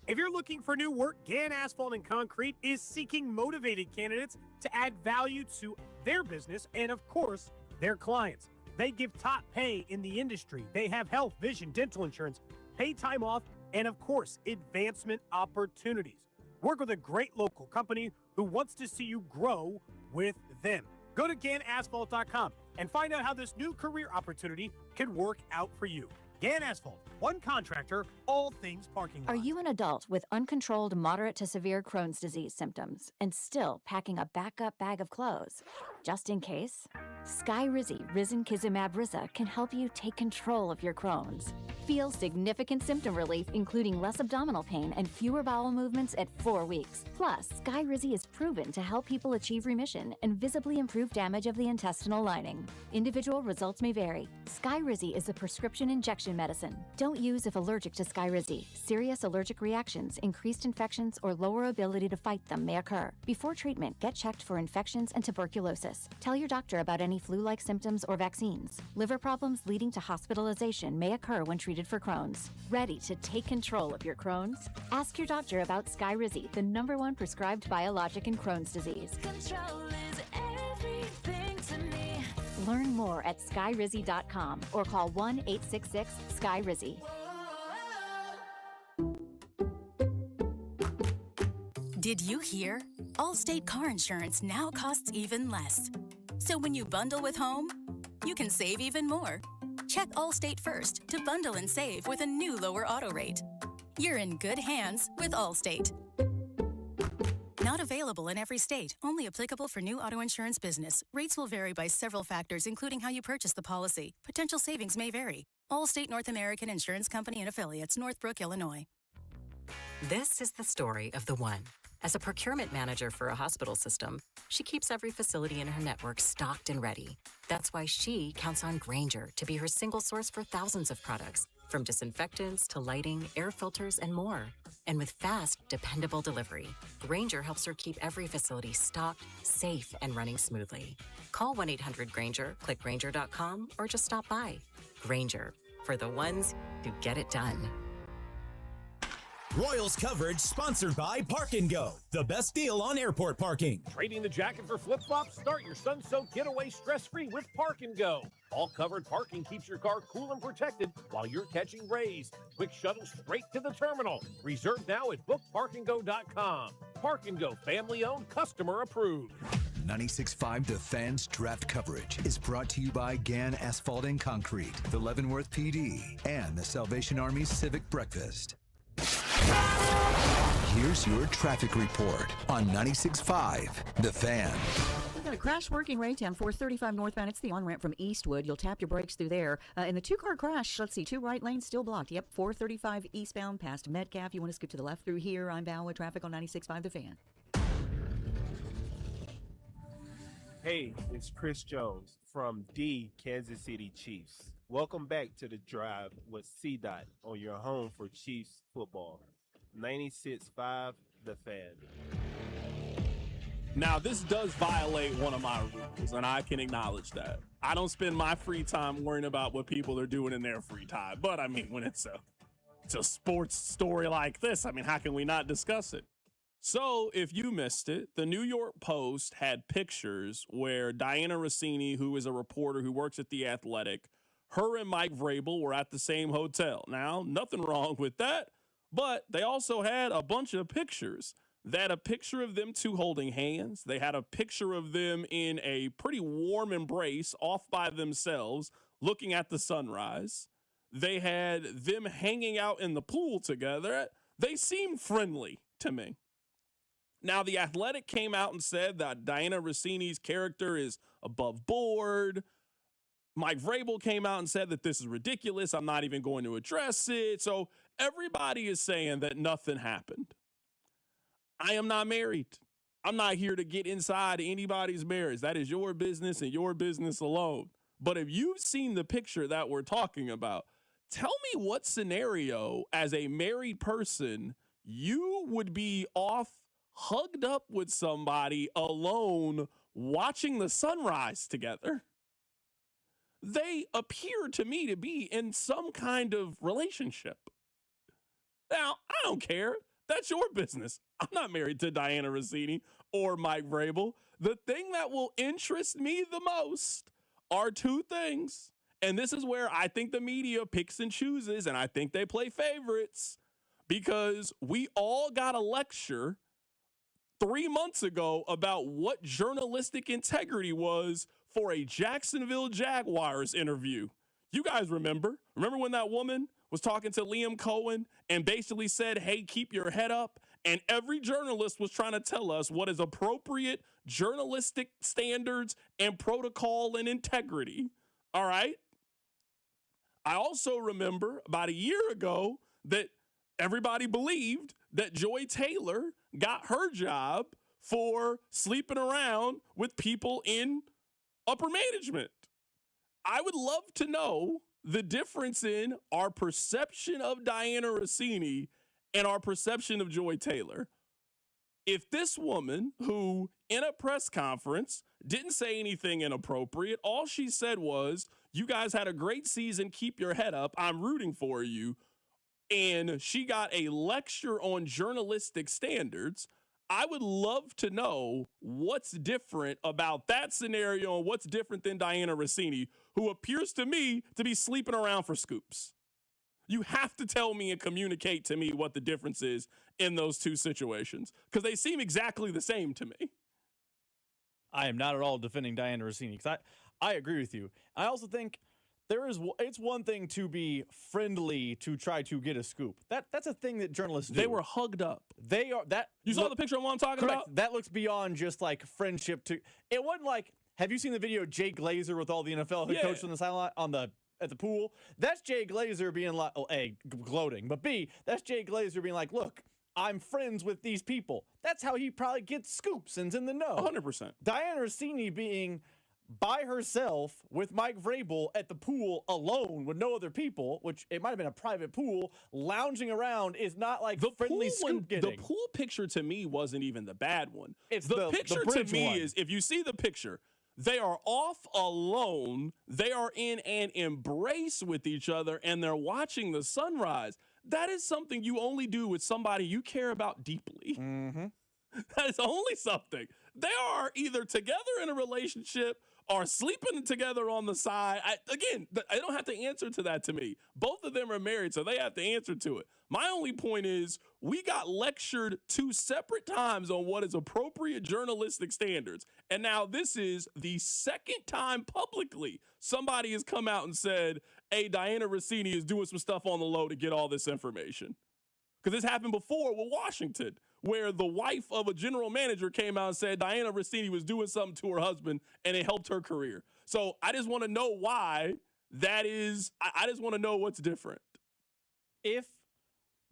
If you're looking for new work, Gann Asphalt and Concrete is seeking motivated candidates to add value to their business and, of course, their clients. They give top pay in the industry. They have health, vision, dental insurance, paid time off, and, of course, advancement opportunities. Work with a great local company who wants to see you grow with them. Go to GannAsphalt.com and find out how this new career opportunity can work out for you. Gann Asphalt, one contractor, all things parking lot. Are you an adult with uncontrolled moderate to severe Crohn's disease symptoms and still packing a backup bag of clothes? Just in case? Skyrizi Risankizumab Riza can help you take control of your Crohn's. Feel significant symptom relief, including less abdominal pain and fewer bowel movements at 4 weeks. Plus, Skyrizi is proven to help people achieve remission and visibly improve damage of the intestinal lining. Individual results may vary. Skyrizi is a prescription injection medicine. Don't use if allergic to Skyrizi. Serious allergic reactions, increased infections, or lower ability to fight them may occur. Before treatment, get checked for infections and tuberculosis. Tell your doctor about any flu-like symptoms or vaccines. Liver problems leading to hospitalization may occur when treated for Crohn's. Ready to take control of your Crohn's? Ask your doctor about Skyrizi, the #1 prescribed biologic in Crohn's disease. Control is everything to me. Learn more at skyrizi.com or call 1-866-SKYRIZI. Did you hear? Allstate car insurance now costs even less. So when you bundle with home, you can save even more. Check Allstate first to bundle and save with a new lower auto rate. You're in good hands with Allstate. Not available in every state. Only applicable for new auto insurance business. Rates will vary by several factors, including how you purchase the policy. Potential savings may vary. Allstate North American Insurance Company and Affiliates, Northbrook, Illinois. This is the story of the one. As a procurement manager for a hospital system, she keeps every facility in her network stocked and ready. That's why she counts on Grainger to be her single source for thousands of products, from disinfectants to lighting, air filters, and more. And with fast, dependable delivery, Grainger helps her keep every facility stocked, safe, and running smoothly. Call 1-800-GRAINGER, click Grainger.com, or just stop by. Grainger, for the ones who get it done. Royals coverage sponsored by Park & Go, the best deal on airport parking. Trading the jacket for flip-flops? Start your sun-soaked getaway stress-free with Park & Go. All covered parking keeps your car cool and protected while you're catching rays. Quick shuttle straight to the terminal. Reserve now at bookparkandgo.com. Park & Go, family-owned, customer approved. 96.5 The Fan's draft coverage is brought to you by Gann Asphalt and Concrete, the Leavenworth PD, and the Salvation Army Civic Breakfast. Here's your traffic report on 96.5 The Fan. We've got a crash working Raytown 435 northbound. It's the on-ramp from Eastwood. You'll tap your brakes through there. In the two-car crash, let's see, 2 right lanes still blocked. Yep, 435 eastbound past Metcalf. You want to scoot to the left through here. I'm Bow with traffic on 96.5 The Fan. Hey, it's Chris Jones from the Kansas City Chiefs. Welcome back to The Drive with C-Dot on your home for Chiefs football. 96.5 The Fan. Now, this does violate one of my rules, and I can acknowledge that. I don't spend my free time worrying about what people are doing in their free time. But, I mean, when it's a sports story like this, I mean, how can we not discuss it? So, if you missed it, the New York Post had pictures where Diana Rossini, who is a reporter who works at The Athletic, her and Mike Vrabel were at the same hotel. Now, nothing wrong with that, but they also had a bunch of pictures. They had a picture of them two holding hands. They had a picture of them in a pretty warm embrace off by themselves, looking at the sunrise. They had them hanging out in the pool together. They seemed friendly to me. Now, The Athletic came out and said that Diana Rossini's character is above board. Mike Vrabel came out and said that this is ridiculous. I'm not even going to address it. So everybody is saying that nothing happened. I am not married. I'm not here to get inside anybody's marriage. That is your business and your business alone. But if you've seen the picture that we're talking about, tell me what scenario as a married person you would be off hugged up with somebody alone watching the sunrise together. They appear to me to be in some kind of relationship. Now, I don't care. That's your business. I'm not married to Diana Rossini or Mike Vrabel. The thing that will interest me the most are two things. And this is where I think the media picks and chooses, and I think they play favorites, because we all got a lecture 3 months ago about what journalistic integrity was for a Jacksonville Jaguars interview. You guys remember when that woman was talking to Liam Cohen and basically said, hey, keep your head up And every journalist was trying to tell us what is appropriate journalistic standards and protocol and integrity. All right. I also remember about a year ago that everybody believed that Joy Taylor got her job for sleeping around with people in upper management. I would love to know the difference in our perception of Diana Rossini and our perception of Joy Taylor. If this woman, who in a press conference didn't say anything inappropriate, all she said was, "You guys had a great season, keep your head up, I'm rooting for you," and she got a lecture on journalistic standards, I would love to know what's different about that scenario and what's different than Diana Rossini, who appears to me to be sleeping around for scoops. You have to tell me and communicate to me what the difference is in those two situations, because they seem exactly the same to me. I am not at all defending Diana Rossini, because I agree with you. I also think it's one thing to be friendly to try to get a scoop. That's a thing that journalists do. They were hugged up. You saw the picture of what I'm talking about? That looks beyond just like friendship. It wasn't like, have you seen the video of Jay Glazer with all the NFL head coaches on the sideline at the pool? That's Jay Glazer being like, A, gloating, but B, that's Jay Glazer being like, look, I'm friends with these people. That's how he probably gets scoops and's in the know. 100%. Diana Rossini being by herself with Mike Vrabel at the pool alone with no other people, which it might have been a private pool, lounging around is not like the friendly scoop getting. The pool picture to me wasn't even the bad one. It's the picture to me one. is, if you see the picture, they are off alone. They are in an embrace with each other, and they're watching the sunrise. That is something you only do with somebody you care about deeply. Mm-hmm. That is only something. They are either together in a relationship or sleeping together on the side. I don't have to answer to that to me. Both of them are married, so they have to answer to it. My only point is, we got lectured 2 separate times on what is appropriate journalistic standards. And now this is the second time publicly somebody has come out and said, hey, Diana Rossini is doing some stuff on the low to get all this information. Because this happened before with Washington, where the wife of a general manager came out and said Diana Rossini was doing something to her husband and it helped her career. So I just want to know why that is. I just want to know what's different. If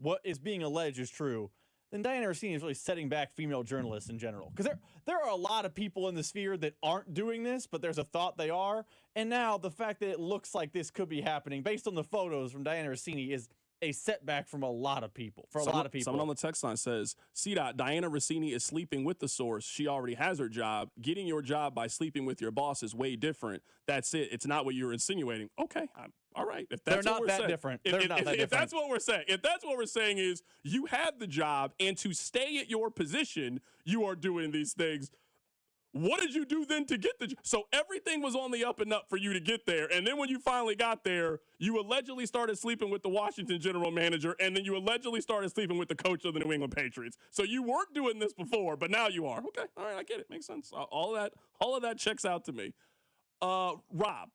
what is being alleged is true, then Diana Rossini is really setting back female journalists in general. Because there are a lot of people in the sphere that aren't doing this, but there's a thought they are. And now the fact that it looks like this could be happening based on the photos from Diana Rossini is a setback from a lot of people. Someone on the text line says, CDOT, Diana Rossini is sleeping with the source. She already has her job. Getting your job by sleeping with your boss is way different. That's it. It's not what you're insinuating. Okay, all right. If that's They're not that different. If that's what we're saying, is you have the job, and to stay at your position, you are doing these things. What did you do then to get the job? So everything was on the up and up for you to get there. And then when you finally got there, you allegedly started sleeping with the Washington general manager, and then you allegedly started sleeping with the coach of the New England Patriots. So you weren't doing this before, but now you are. Okay, all right, I get it. Makes sense. All of that checks out to me. Rob,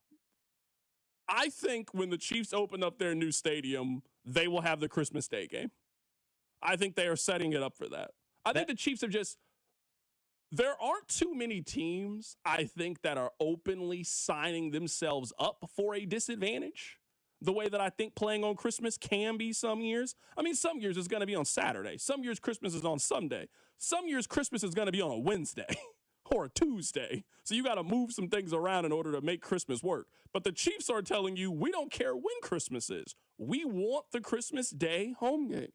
I think when the Chiefs open up their new stadium, they will have the Christmas Day game. I think they are setting it up for that. I think the Chiefs have just... There aren't too many teams, I think, that are openly signing themselves up for a disadvantage the way that I think playing on Christmas can be some years. I mean, some years it's going to be on Saturday. Some years Christmas is on Sunday. Some years Christmas is going to be on a Wednesday or a Tuesday. So you got to move some things around in order to make Christmas work. But the Chiefs are telling you, we don't care when Christmas is. We want the Christmas Day home game.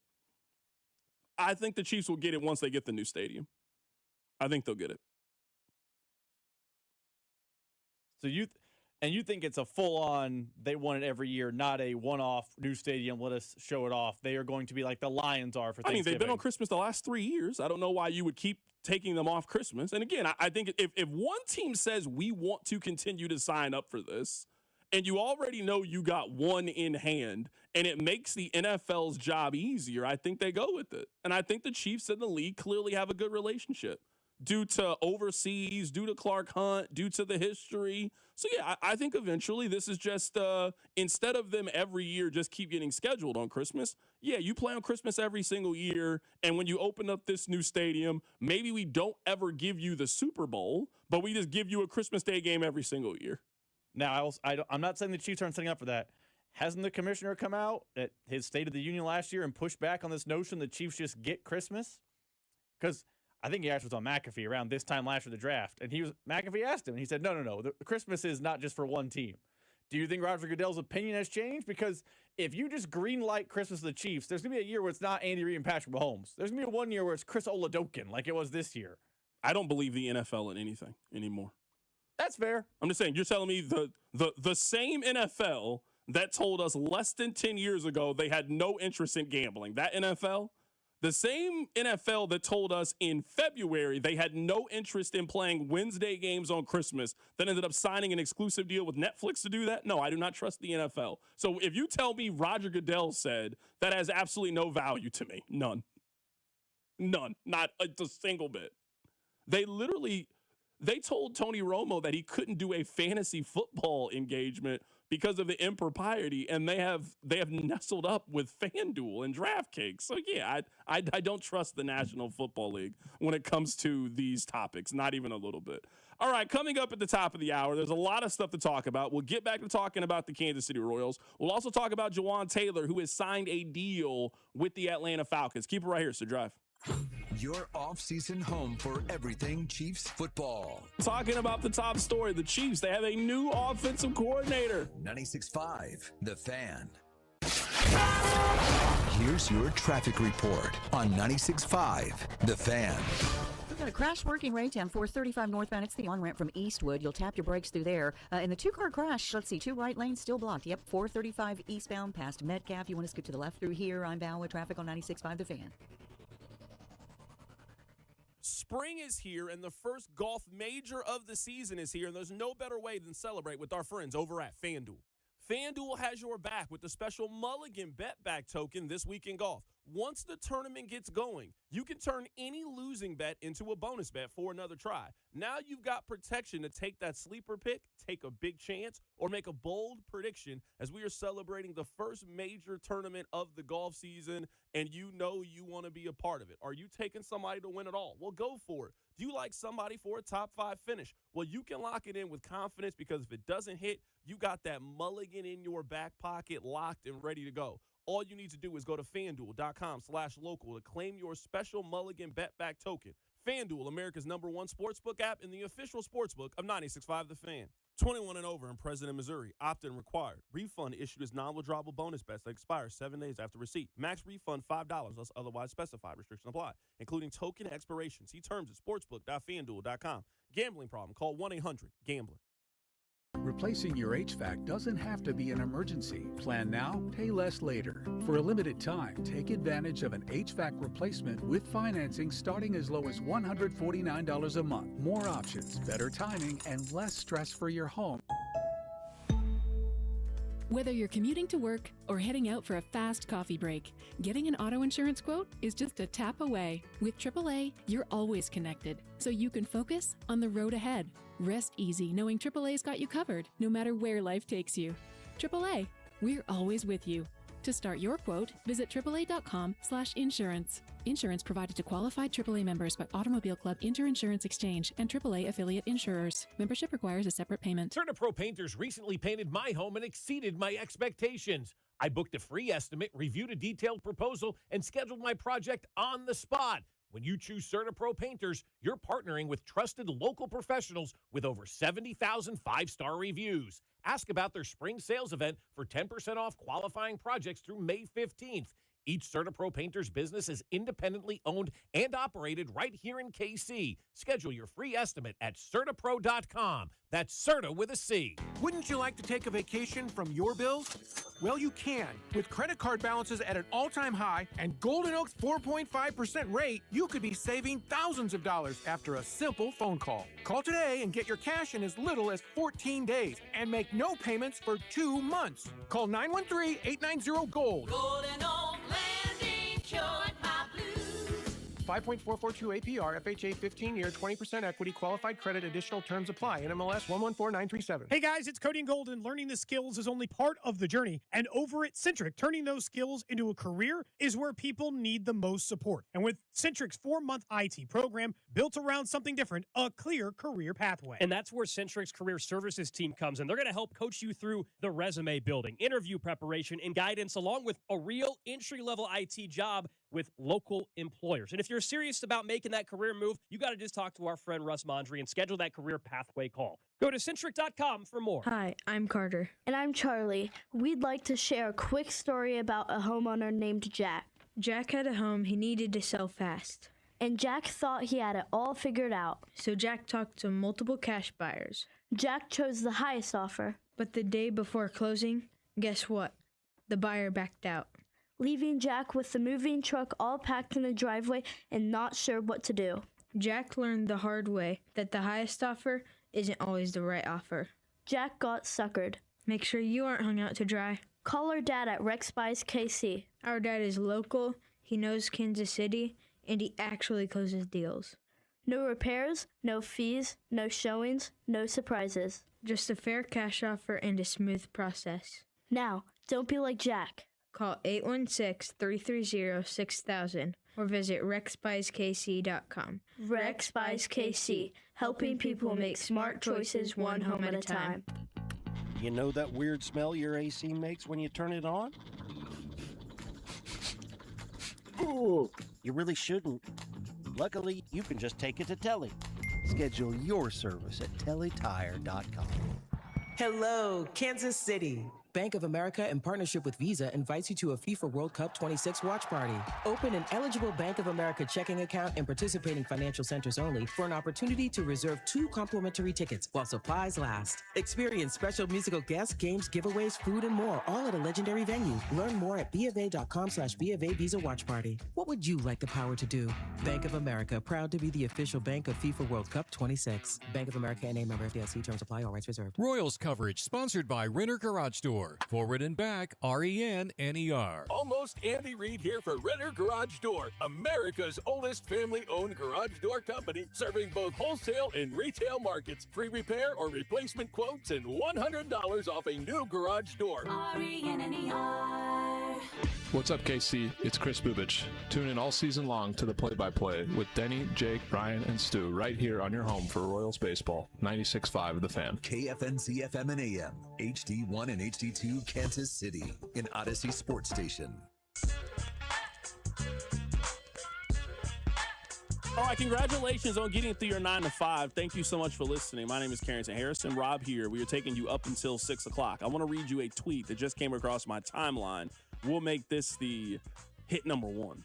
I think the Chiefs will get it once they get the new stadium. I think they'll get it. So you think it's a full-on, they want it every year, not a one-off new stadium, let us show it off. They are going to be like the Lions are for Thanksgiving. I mean, they've been on Christmas the last 3 years. I don't know why you would keep taking them off Christmas. And again, I think if one team says we want to continue to sign up for this, and you already know you got one in hand, and it makes the NFL's job easier, I think they go with it. And I think the Chiefs and the league clearly have a good relationship. due to overseas, due to Clark Hunt, due to the history. So, yeah, I think eventually this is just instead of them every year just keep getting scheduled on Christmas, yeah, you play on Christmas every single year. And when you open up this new stadium, maybe we don't ever give you the Super Bowl, but we just give you a Christmas Day game every single year. Now, I'm not saying the Chiefs aren't setting up for that. Hasn't the commissioner come out at his State of the Union last year and pushed back on this notion the Chiefs just get Christmas? Because I think he actually was on McAfee around this time last year, the draft, and McAfee asked him, and he said, no, the Christmas is not just for one team. Do you think Roger Goodell's opinion has changed? Because if you just green-light Christmas to the Chiefs, there's going to be a year where it's not Andy Reid and Patrick Mahomes. There's going to be one year where it's Chris Oladokun, like it was this year. I don't believe the NFL in anything anymore. That's fair. I'm just saying, you're telling me the same NFL that told us less than 10 years ago they had no interest in gambling, that NFL, the same NFL that told us in February they had no interest in playing Wednesday games on Christmas, that ended up signing an exclusive deal with Netflix to do that? No, I do not trust the NFL. So if you tell me Roger Goodell said, that has absolutely no value to me. None. Not a single bit. They told Tony Romo that he couldn't do a fantasy football engagement because of the impropriety, and they have nestled up with FanDuel and DraftKings. So yeah, I don't trust the National Football League when it comes to these topics, not even a little bit. All right, coming up at the top of the hour, there's a lot of stuff to talk about. We'll get back to talking about the Kansas City Royals. We'll also talk about Jawan Taylor, who has signed a deal with the Atlanta Falcons. Keep it right here, so drive. Your off-season home for everything Chiefs football. Talking about the top story, the Chiefs, they have a new offensive coordinator. 96.5, The Fan. Here's your traffic report on 96.5, The Fan. We've got a crash working right down 435 northbound. It's the on-ramp from Eastwood. You'll tap your brakes through there. In the two-car crash, let's see, 2 right lanes still blocked. Yep, 435 eastbound past Metcalf. You want to scoot to the left through here. I'm Val with traffic on 96.5, The Fan. Spring is here, and the first golf major of the season is here, and there's no better way than celebrate with our friends over at FanDuel. FanDuel has your back with the special Mulligan Bet Back token this week in golf. Once the tournament gets going, you can turn any losing bet into a bonus bet for another try. Now you've got protection to take that sleeper pick, take a big chance, or make a bold prediction as we are celebrating the first major tournament of the golf season, and you know you want to be a part of it. Are you taking somebody to win it all? Well, go for it. Do you like somebody for a top 5 finish? Well, you can lock it in with confidence because if it doesn't hit, you got that mulligan in your back pocket locked and ready to go. All you need to do is go to FanDuel.com/local to claim your special Mulligan Bet Back token. FanDuel, America's #1 sportsbook app and the official sportsbook of 96.5 The Fan. 21 and over and present in Missouri. Opt-in required. Refund issued as non-withdrawable bonus bets that expire 7 days after receipt. Max refund $5 unless otherwise specified. Restrictions apply, including token expiration. See terms at sportsbook.fanduel.com. Gambling problem? Call 1-800-GAMBLER. Replacing your HVAC doesn't have to be an emergency. Plan now, pay less later. For a limited time, take advantage of an HVAC replacement with financing starting as low as $149 a month. More options, better timing, and less stress for your home. Whether you're commuting to work or heading out for a fast coffee break, getting an auto insurance quote is just a tap away. With AAA, you're always connected, so you can focus on the road ahead. Rest easy knowing AAA's got you covered, no matter where life takes you. AAA, we're always with you. To start your quote, visit AAA.com/insurance. Insurance provided to qualified AAA members by Automobile Club Inter-Insurance Exchange and AAA affiliate insurers. Membership requires a separate payment. CertaPro Painters recently painted my home and exceeded my expectations. I booked a free estimate, reviewed a detailed proposal, and scheduled my project on the spot. When you choose CertaPro Painters, you're partnering with trusted local professionals with over 70,000 five-star reviews. Ask about their spring sales event for 10% off qualifying projects through May 15th. Each CertaPro Painters business is independently owned and operated right here in KC. Schedule your free estimate at CertaPro.com. That's Certa with a C. Wouldn't you like to take a vacation from your bills? Well, you can. With credit card balances at an all-time high and Golden Oak's 4.5% rate, you could be saving thousands of dollars after a simple phone call. Call today and get your cash in as little as 14 days and make no payments for 2 months. Call 913-890-GOLD. Golden Oak Landing cured my blues. 5.442 APR, FHA 15-year, 20% equity, qualified credit, additional terms apply. NMLS 114937. Hey guys, it's Cody and Golden. Learning the skills is only part of the journey. And over at Centric, turning those skills into a career is where people need the most support. And with Centric's 4-month IT program built around something different, a clear career pathway. And that's where Centric's career services team comes in. They're going to help coach you through the resume building, interview preparation, and guidance, along with a real entry-level IT job with local employers. And if you're serious about making that career move, you got to just talk to our friend Russ Mondry and schedule that career pathway call. Go to Centric.com for more. Hi, I'm Carter. And I'm Charlie. We'd like to share a quick story about a homeowner named Jack. Jack had a home he needed to sell fast. And Jack thought he had it all figured out. So Jack talked to multiple cash buyers. Jack chose the highest offer. But the day before closing, guess what? The buyer backed out, leaving Jack with the moving truck all packed in the driveway and not sure what to do. Jack learned the hard way that the highest offer isn't always the right offer. Jack got suckered. Make sure you aren't hung out to dry. Call our dad at Rex Buys KC. Our dad is local, he knows Kansas City, and he actually closes deals. No repairs, no fees, no showings, no surprises. Just a fair cash offer and a smooth process. Now, don't be like Jack. Call 816-330-6000 or visit rexbuyskc.com. Rex Buys KC, helping people make smart choices one home at a time. You know that weird smell your AC makes when you turn it on? Ooh, you really shouldn't. Luckily, you can just take it to Telly. Schedule your service at tellytire.com. Hello, Kansas City. Bank of America, in partnership with Visa, invites you to a FIFA World Cup 26 watch party. Open an eligible Bank of America checking account in participating financial centers only for an opportunity to reserve 2 complimentary tickets while supplies last. Experience special musical guests, games, giveaways, food, and more, all at a legendary venue. Learn more at BofA.com/BofA Visa Watch Party. What would you like the power to do? Bank of America, proud to be the official bank of FIFA World Cup 26. Bank of America, N.A. member FDIC. Terms apply. All rights reserved. Royals coverage sponsored by Renner Garage Door. Forward and back, RENNER. Almost Andy Reid here for Renner Garage Door, America's oldest family-owned garage door company, serving both wholesale and retail markets. Free repair or replacement quotes and $100 off a new garage door. RENNER. What's up, KC? It's Chris Bubich. Tune in all season long to the play-by-play with Denny, Jake, Ryan, and Stu right here on your home for Royals baseball. 96.5 The Fan. KFNC FM and AM, HD1 and HD2 Kansas City, an Odyssey Sports Station. All right, congratulations on getting through your 9 to 5. Thank you so much for listening. My name is Carrington Harrison. Rob here. We are taking you up until 6 o'clock. I want to read you a tweet that just came across my timeline. We'll make this the hit number 1.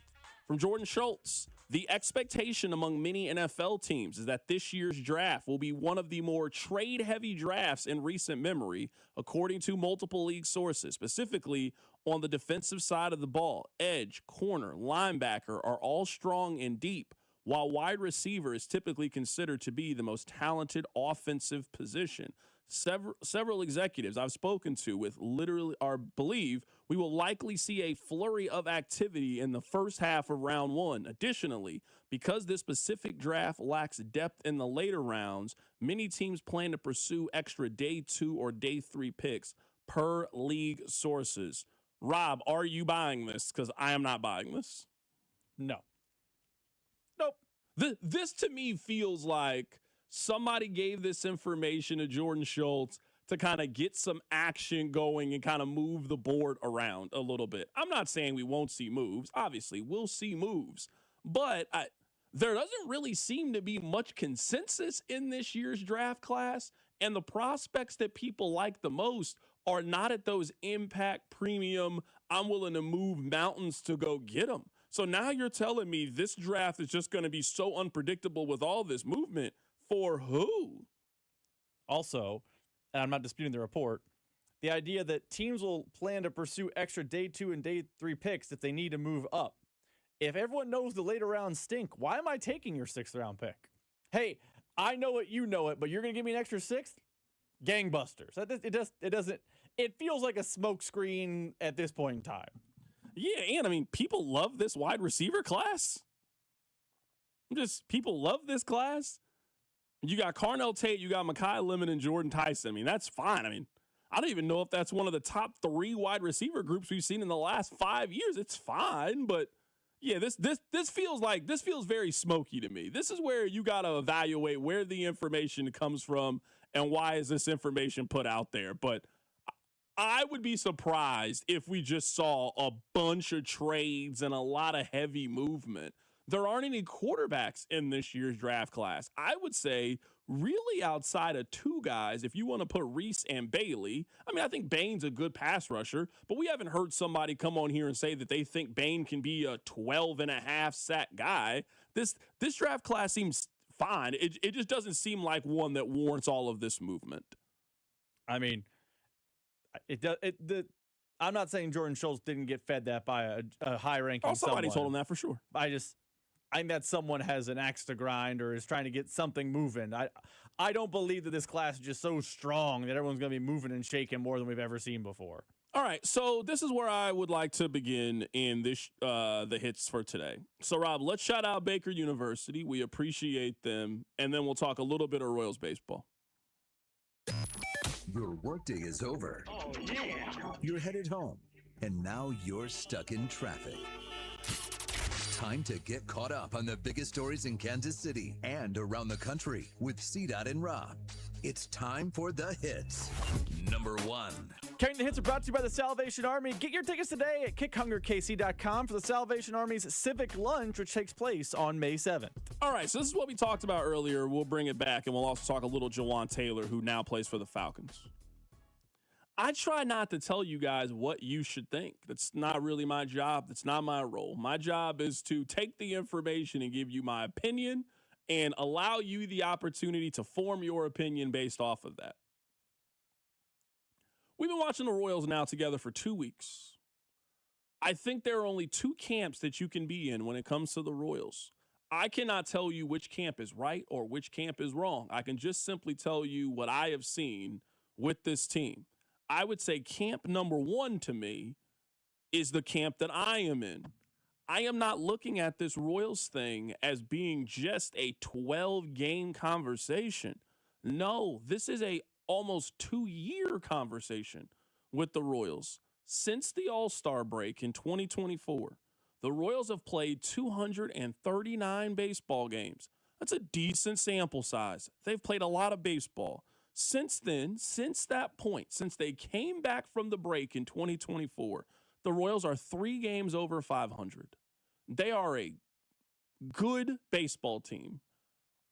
From Jordan Schultz, the expectation among many NFL teams is that this year's draft will be one of the more trade-heavy drafts in recent memory, according to multiple league sources. Specifically, on the defensive side of the ball, edge, corner, linebacker are all strong and deep, while wide receiver is typically considered to be the most talented offensive position. Several executives I've spoken to with literally believe we will likely see a flurry of activity in the first half of round 1. Additionally, because this specific draft lacks depth in the later rounds, many teams plan to pursue extra day 2 or day 3 picks per league sources. Rob, are you buying this? Because I am not buying this. No. Nope. This to me feels like somebody gave this information to Jordan Schultz to kind of get some action going and kind of move the board around a little bit. I'm not saying we won't see moves. Obviously, we'll see moves. But there doesn't really seem to be much consensus in this year's draft class. And the prospects that people like the most are not at those impact premium, I'm willing to move mountains to go get them. So now you're telling me this draft is just going to be so unpredictable with all this movement. For who? Also, and I'm not disputing the report, the idea that teams will plan to pursue extra day 2 and day 3 picks if they need to move up. If everyone knows the later rounds stink, why am I taking your 6th round pick? Hey, I know it, you know it, but you're going to give me an extra 6th? Gangbusters. It feels like a smokescreen at this point in time. Yeah, and I mean, people love this wide receiver class. People love this class. You got Carnell Tate, you got Mekhi Lemon and Jordan Tyson. I mean, that's fine. I mean, I don't even know if that's one of the top 3 wide receiver groups we've seen in the last 5 years. It's fine, but yeah, this feels very smoky to me. This is where you got to evaluate where the information comes from and why is this information put out there. But I would be surprised if we just saw a bunch of trades and a lot of heavy movement. There aren't any quarterbacks in this year's draft class. I would say really outside of 2 guys, if you want to put Reese and Bailey. I mean, I think Bain's a good pass rusher, but we haven't heard somebody come on here and say that they think Bain can be a 12.5 sack guy. This draft class seems fine. It just doesn't seem like one that warrants all of this movement. I mean, I'm not saying Jordan Schultz didn't get fed that by a high-ranking somebody told him that for sure. I think that someone has an axe to grind or is trying to get something moving. I don't believe that this class is just so strong that everyone's going to be moving and shaking more than we've ever seen before. All right, so this is where I would like to begin in this the hits for today. So, Rob, let's shout out Baker University. We appreciate them, and then we'll talk a little bit of Royals baseball. Your workday is over. Oh, yeah. You're headed home, and now you're stuck in traffic. Time to get caught up on the biggest stories in Kansas City and around the country with CDOT and Rob. It's time for the hits. Number 1. Carrington Hits are brought to you by the Salvation Army. Get your tickets today at kickhungerkc.com for the Salvation Army's Civic Lunch, which takes place on May 7th. All right, so this is what we talked about earlier. We'll bring it back, and we'll also talk a little Jawan Taylor, who now plays for the Falcons. I try not to tell you guys what you should think. That's not really my job. That's not my role. My job is to take the information and give you my opinion and allow you the opportunity to form your opinion based off of that. We've been watching the Royals now together for 2 weeks. I think there are only 2 camps that you can be in when it comes to the Royals. I cannot tell you which camp is right or which camp is wrong. I can just simply tell you what I have seen with this team. I would say camp number 1 to me is the camp that I am in. I am not looking at this Royals thing as being just a 12-game conversation. No, this is a almost 2-year conversation with the Royals. Since the All-Star break in 2024, the Royals have played 239 baseball games. That's a decent sample size. They've played a lot of baseball. Since then, since that point, since they came back from the break in 2024, the Royals are 3 games over 500. They are a good baseball team.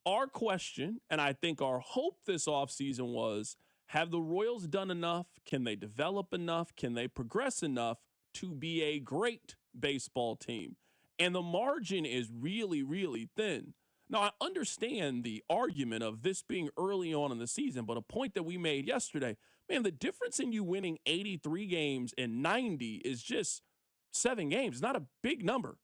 Our question, and I think our hope this offseason was, have the Royals done enough? Can they develop enough? Can they progress enough to be a great baseball team? And the margin is really, really thin. Now, I understand the argument of this being early on in the season, but a point that we made yesterday, man, the difference in you winning 83 games and 90 is just 7 games. It's not a big number.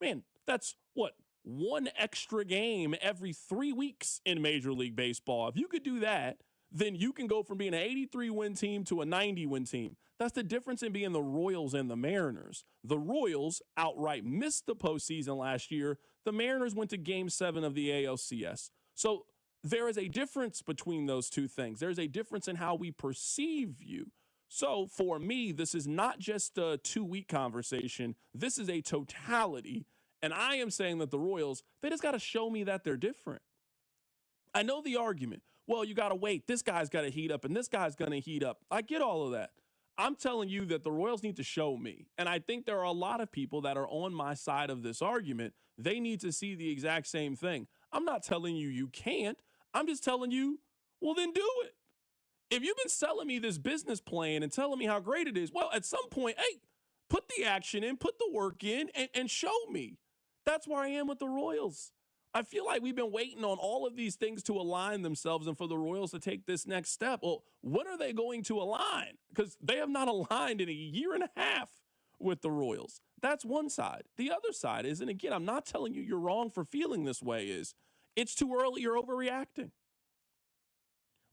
Man, that's what? 1 extra game every 3 weeks in Major League Baseball. If you could do that, then you can go from being an 83-win team to a 90-win team. That's the difference in being the Royals and the Mariners. The Royals outright missed the postseason last year. The Mariners went to Game 7 of the ALCS. So there is a difference between those two things. There's a difference in how we perceive you. So for me, this is not just a 2-week conversation. This is a totality. And I am saying that the Royals, they just got to show me that they're different. I know the argument. Well, you got to wait. This guy's got to heat up and this guy's going to heat up. I get all of that. I'm telling you that the Royals need to show me. And I think there are a lot of people that are on my side of this argument. They need to see the exact same thing. I'm not telling you you can't. I'm just telling you, well, then do it. If you've been selling me this business plan and telling me how great it is, well, at some point, hey, put the action in, put the work in, and show me. That's where I am with the Royals. I feel like we've been waiting on all of these things to align themselves and for the Royals to take this next step. Well, when are they going to align? Because they have not aligned in a year and a half with the Royals. That's one side. The other side is, and again, I'm not telling you you're wrong for feeling this way, is it's too early, you're overreacting.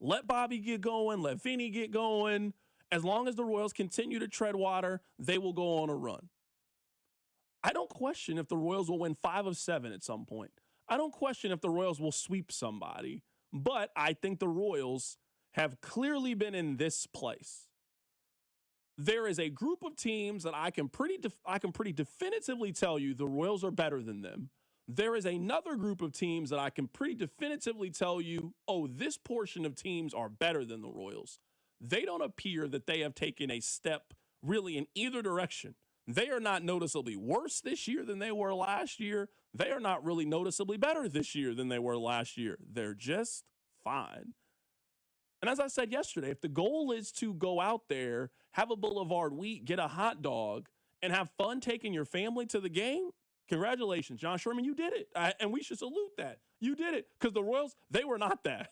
Let Bobby get going, let Vinny get going. As long as the Royals continue to tread water, they will go on a run. I don't question if the Royals will win 5 of 7 at some point. I don't question if the Royals will sweep somebody, but I think the Royals have clearly been in this place. There is a group of teams that I can pretty definitively tell you the Royals are better than them. There is another group of teams that I can pretty definitively tell you, oh, this portion of teams are better than the Royals. They don't appear that they have taken a step really in either direction. They are not noticeably worse this year than they were last year. They are not really noticeably better this year than they were last year. They're just fine. And as I said yesterday, if the goal is to go out there, have a boulevard wheat, get a hot dog, and have fun taking your family to the game, congratulations, John Sherman, you did it. And we should salute that. You did it. Because the Royals, they were not that.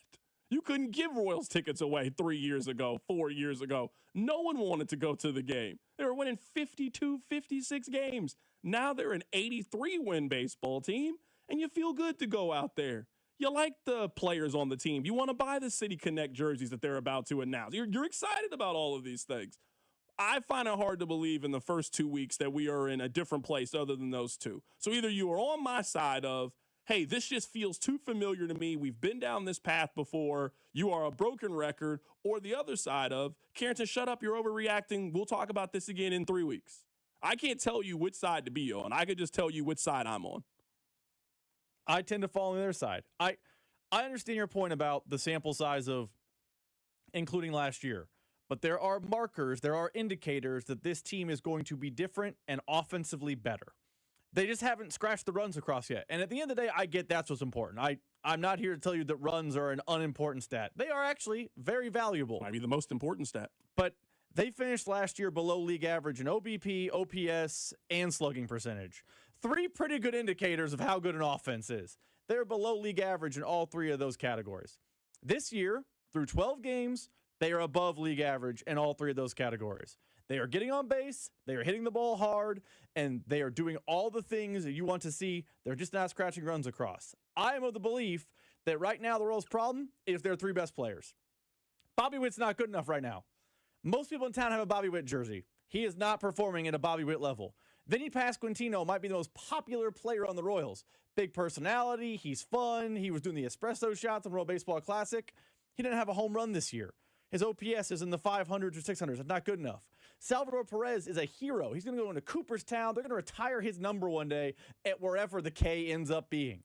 You couldn't give Royals tickets away 3 years ago, 4 years ago. No one wanted to go to the game. They were winning 52, 56 games. Now they're an 83-win baseball team, and you feel good to go out there. You like the players on the team. You want to buy the City Connect jerseys that they're about to announce. You're excited about all of these things. I find it hard to believe in the first 2 weeks that we are in a different place other than those two. So either you are on my side of, hey, this just feels too familiar to me. We've been down this path before. You are a broken record. Or the other side of, Carrington, shut up. You're overreacting. We'll talk about this again in 3 weeks. I can't tell you which side to be on. I could just tell you which side I'm on. I tend to fall on the other side. I understand your point about the sample size of including last year. But there are markers, there are indicators that this team is going to be different and offensively better. They just haven't scratched the runs across yet. And at the end of the day, I get that's what's important. I'm not here to tell you that runs are an unimportant stat. They are actually very valuable. Might be the most important stat. But they finished last year below league average in OBP, OPS, and slugging percentage. 3 pretty good indicators of how good an offense is. They're below league average in all 3 of those categories. This year, through 12 games, they are above league average in all 3 of those categories. They are getting on base, they are hitting the ball hard, and they are doing all the things that you want to see. They're just not scratching runs across. I am of the belief that right now the Royals' problem is their 3 best players. Bobby Witt's not good enough right now. Most people in town have a Bobby Witt jersey. He is not performing at a Bobby Witt level. Vinny Pasquantino might be the most popular player on the Royals. Big personality, he's fun, he was doing the espresso shots on World Baseball Classic. He didn't have a home run this year. His OPS is in the 500s or 600s. It's not good enough. Salvador Perez is a hero. He's going to go into Cooperstown. They're going to retire his number one day at wherever the K ends up being.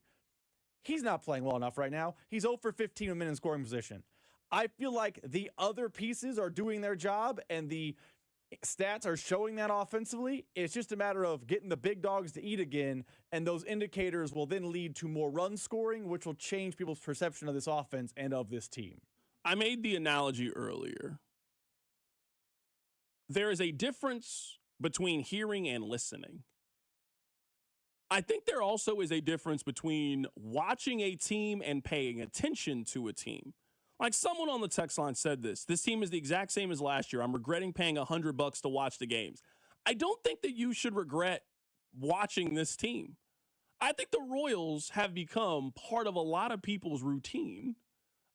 He's not playing well enough right now. He's 0 for 15 in scoring position. I feel like the other pieces are doing their job, and the stats are showing that offensively. It's just a matter of getting the big dogs to eat again, and those indicators will then lead to more run scoring, which will change people's perception of this offense and of this team. I made the analogy earlier. There is a difference between hearing and listening. I think there also is a difference between watching a team and paying attention to a team. Like someone on the text line said this team is the exact same as last year. I'm regretting paying $100 to watch the games. I don't think that you should regret watching this team. I think the Royals have become part of a lot of people's routine.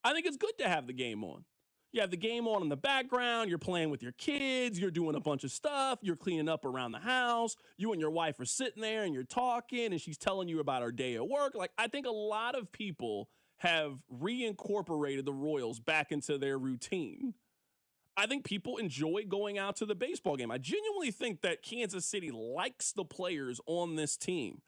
I think it's good to have the game on. You have the game on in the background. You're playing with your kids. You're doing a bunch of stuff. You're cleaning up around the house. You and your wife are sitting there and you're talking and she's telling you about her day at work. Like, I think a lot of people have reincorporated the Royals back into their routine. I think people enjoy going out to the baseball game. I genuinely think that Kansas City likes the players on this team.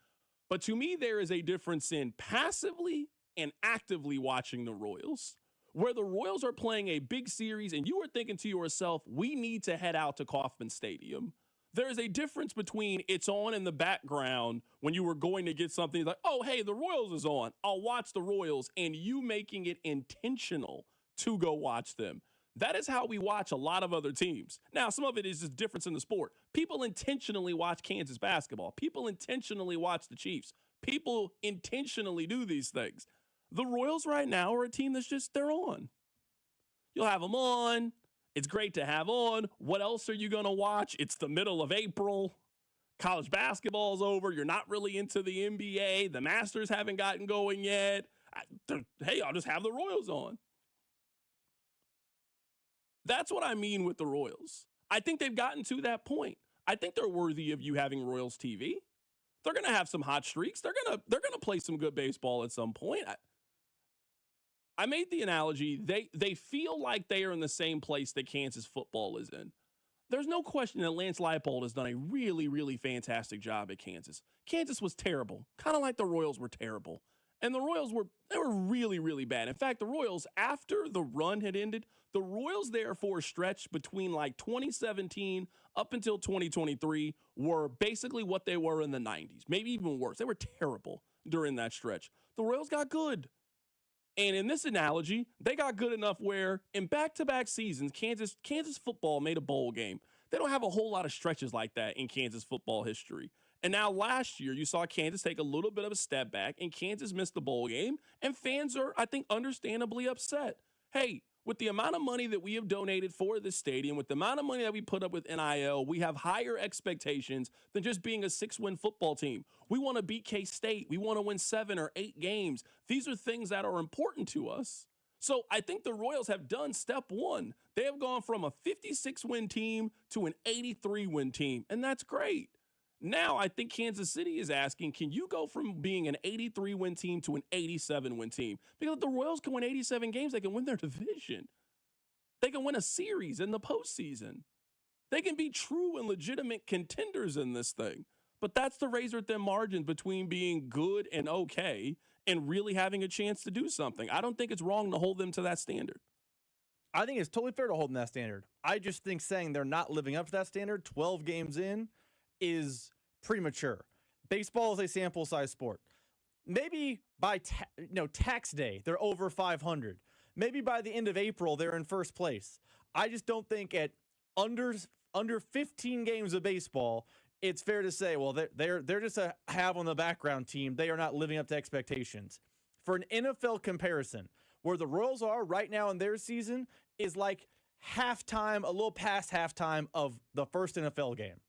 But to me, there is a difference in passively and actively watching the Royals, where the Royals are playing a big series and you are thinking to yourself, we need to head out to Kauffman Stadium. There is a difference between it's on in the background when you were going to get something like, oh, hey, the Royals is on. I'll watch the Royals, and you making it intentional to go watch them. That is how we watch a lot of other teams. Now, some of it is just difference in the sport. People intentionally watch Kansas basketball. People intentionally watch the Chiefs. People intentionally do these things. The Royals right now are a team that's just, they're on. You'll have them on. It's great to have on. What else are you going to watch? It's the middle of April. College basketball's over. You're not really into the NBA. The Masters haven't gotten going yet. Hey, I'll just have the Royals on. That's what I mean with the Royals. I think they've gotten to that point. I think they're worthy of you having Royals TV. They're going to have some hot streaks. They're going to play some good baseball at some point. I made the analogy. They feel like they are in the same place that Kansas football is in. There's no question that Lance Leipold has done a really, really fantastic job at Kansas. Kansas was terrible, kind of like the Royals were terrible. And the Royals were really, really bad. In fact, the Royals, after the run had ended, the Royals there for a stretch between like 2017 up until 2023 were basically what they were in the 90s, maybe even worse. They were terrible during that stretch. The Royals got good. And in this analogy, they got good enough where in back-to-back seasons, Kansas football made a bowl game. They don't have a whole lot of stretches like that in Kansas football history. And now last year, you saw Kansas take a little bit of a step back, and Kansas missed the bowl game, and fans are, I think, understandably upset. Hey, with the amount of money that we have donated for this stadium, with the amount of money that we put up with NIL, we have higher expectations than just being a 6-win football team. We want to beat K-State. We want to win 7 or 8 games. These are things that are important to us. So I think the Royals have done step one. They have gone from a 56-win team to an 83-win team, and that's great. Now, I think Kansas City is asking, can you go from being an 83-win team to an 87-win team? Because if the Royals can win 87 games, they can win their division. They can win a series in the postseason. They can be true and legitimate contenders in this thing. But that's the razor-thin margin between being good and okay and really having a chance to do something. I don't think it's wrong to hold them to that standard. I think it's totally fair to hold them to that standard. I just think saying they're not living up to that standard 12 games in is premature. Baseball is a sample size sport. Maybe by tax day, they're over 500. Maybe by the end of April, they're in first place. I just don't think at under 15 games of baseball, it's fair to say, well, they're just a have on the background team. They are not living up to expectations. For an NFL comparison, where the Royals are right now in their season is like halftime, a little past halftime of the first NFL game.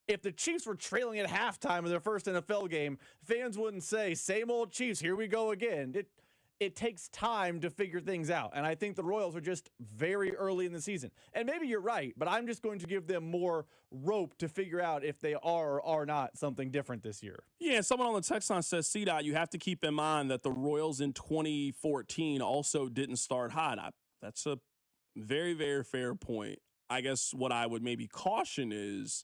If the Chiefs were trailing at halftime of their first NFL game, fans wouldn't say, same old Chiefs, here we go again. It takes time to figure things out. And I think the Royals are just very early in the season. And maybe you're right, but I'm just going to give them more rope to figure out if they are or are not something different this year. Yeah, someone on the text line says, CDOT, you have to keep in mind that the Royals in 2014 also didn't start hot. That's a very, very fair point. I guess what I would maybe caution is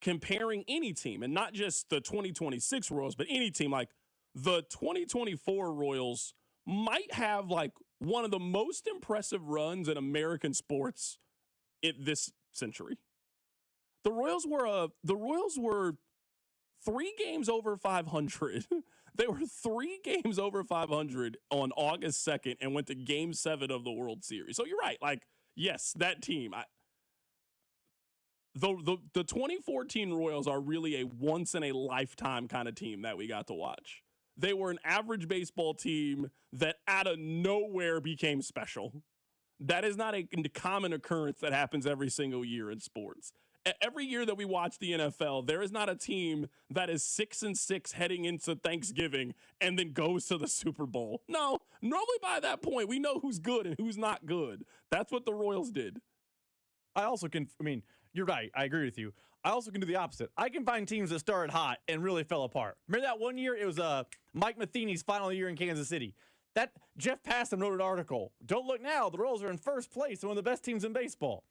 comparing any team, and not just the 2026 Royals, but any team, like the 2024 Royals might have like one of the most impressive runs in American sports in this century. The Royals were 3 games over 500. They were 3 games over 500 on August 2nd and went to Game 7 of the World Series. So you're right. Like, yes, that team. The 2014 Royals are really a once-in-a-lifetime kind of team that we got to watch. They were an average baseball team that out of nowhere became special. That is not a common occurrence that happens every single year in sports. Every year that we watch the NFL, there is not a team that is 6-6 heading into Thanksgiving and then goes to the Super Bowl. No, normally by that point, we know who's good and who's not good. That's what the Royals did. You're right. I agree with you. I also can do the opposite. I can find teams that started hot and really fell apart. Remember that one year? It was Mike Matheny's final year in Kansas City. That Jeff Passan wrote an article. Don't look now. The Royals are in first place and one of the best teams in baseball.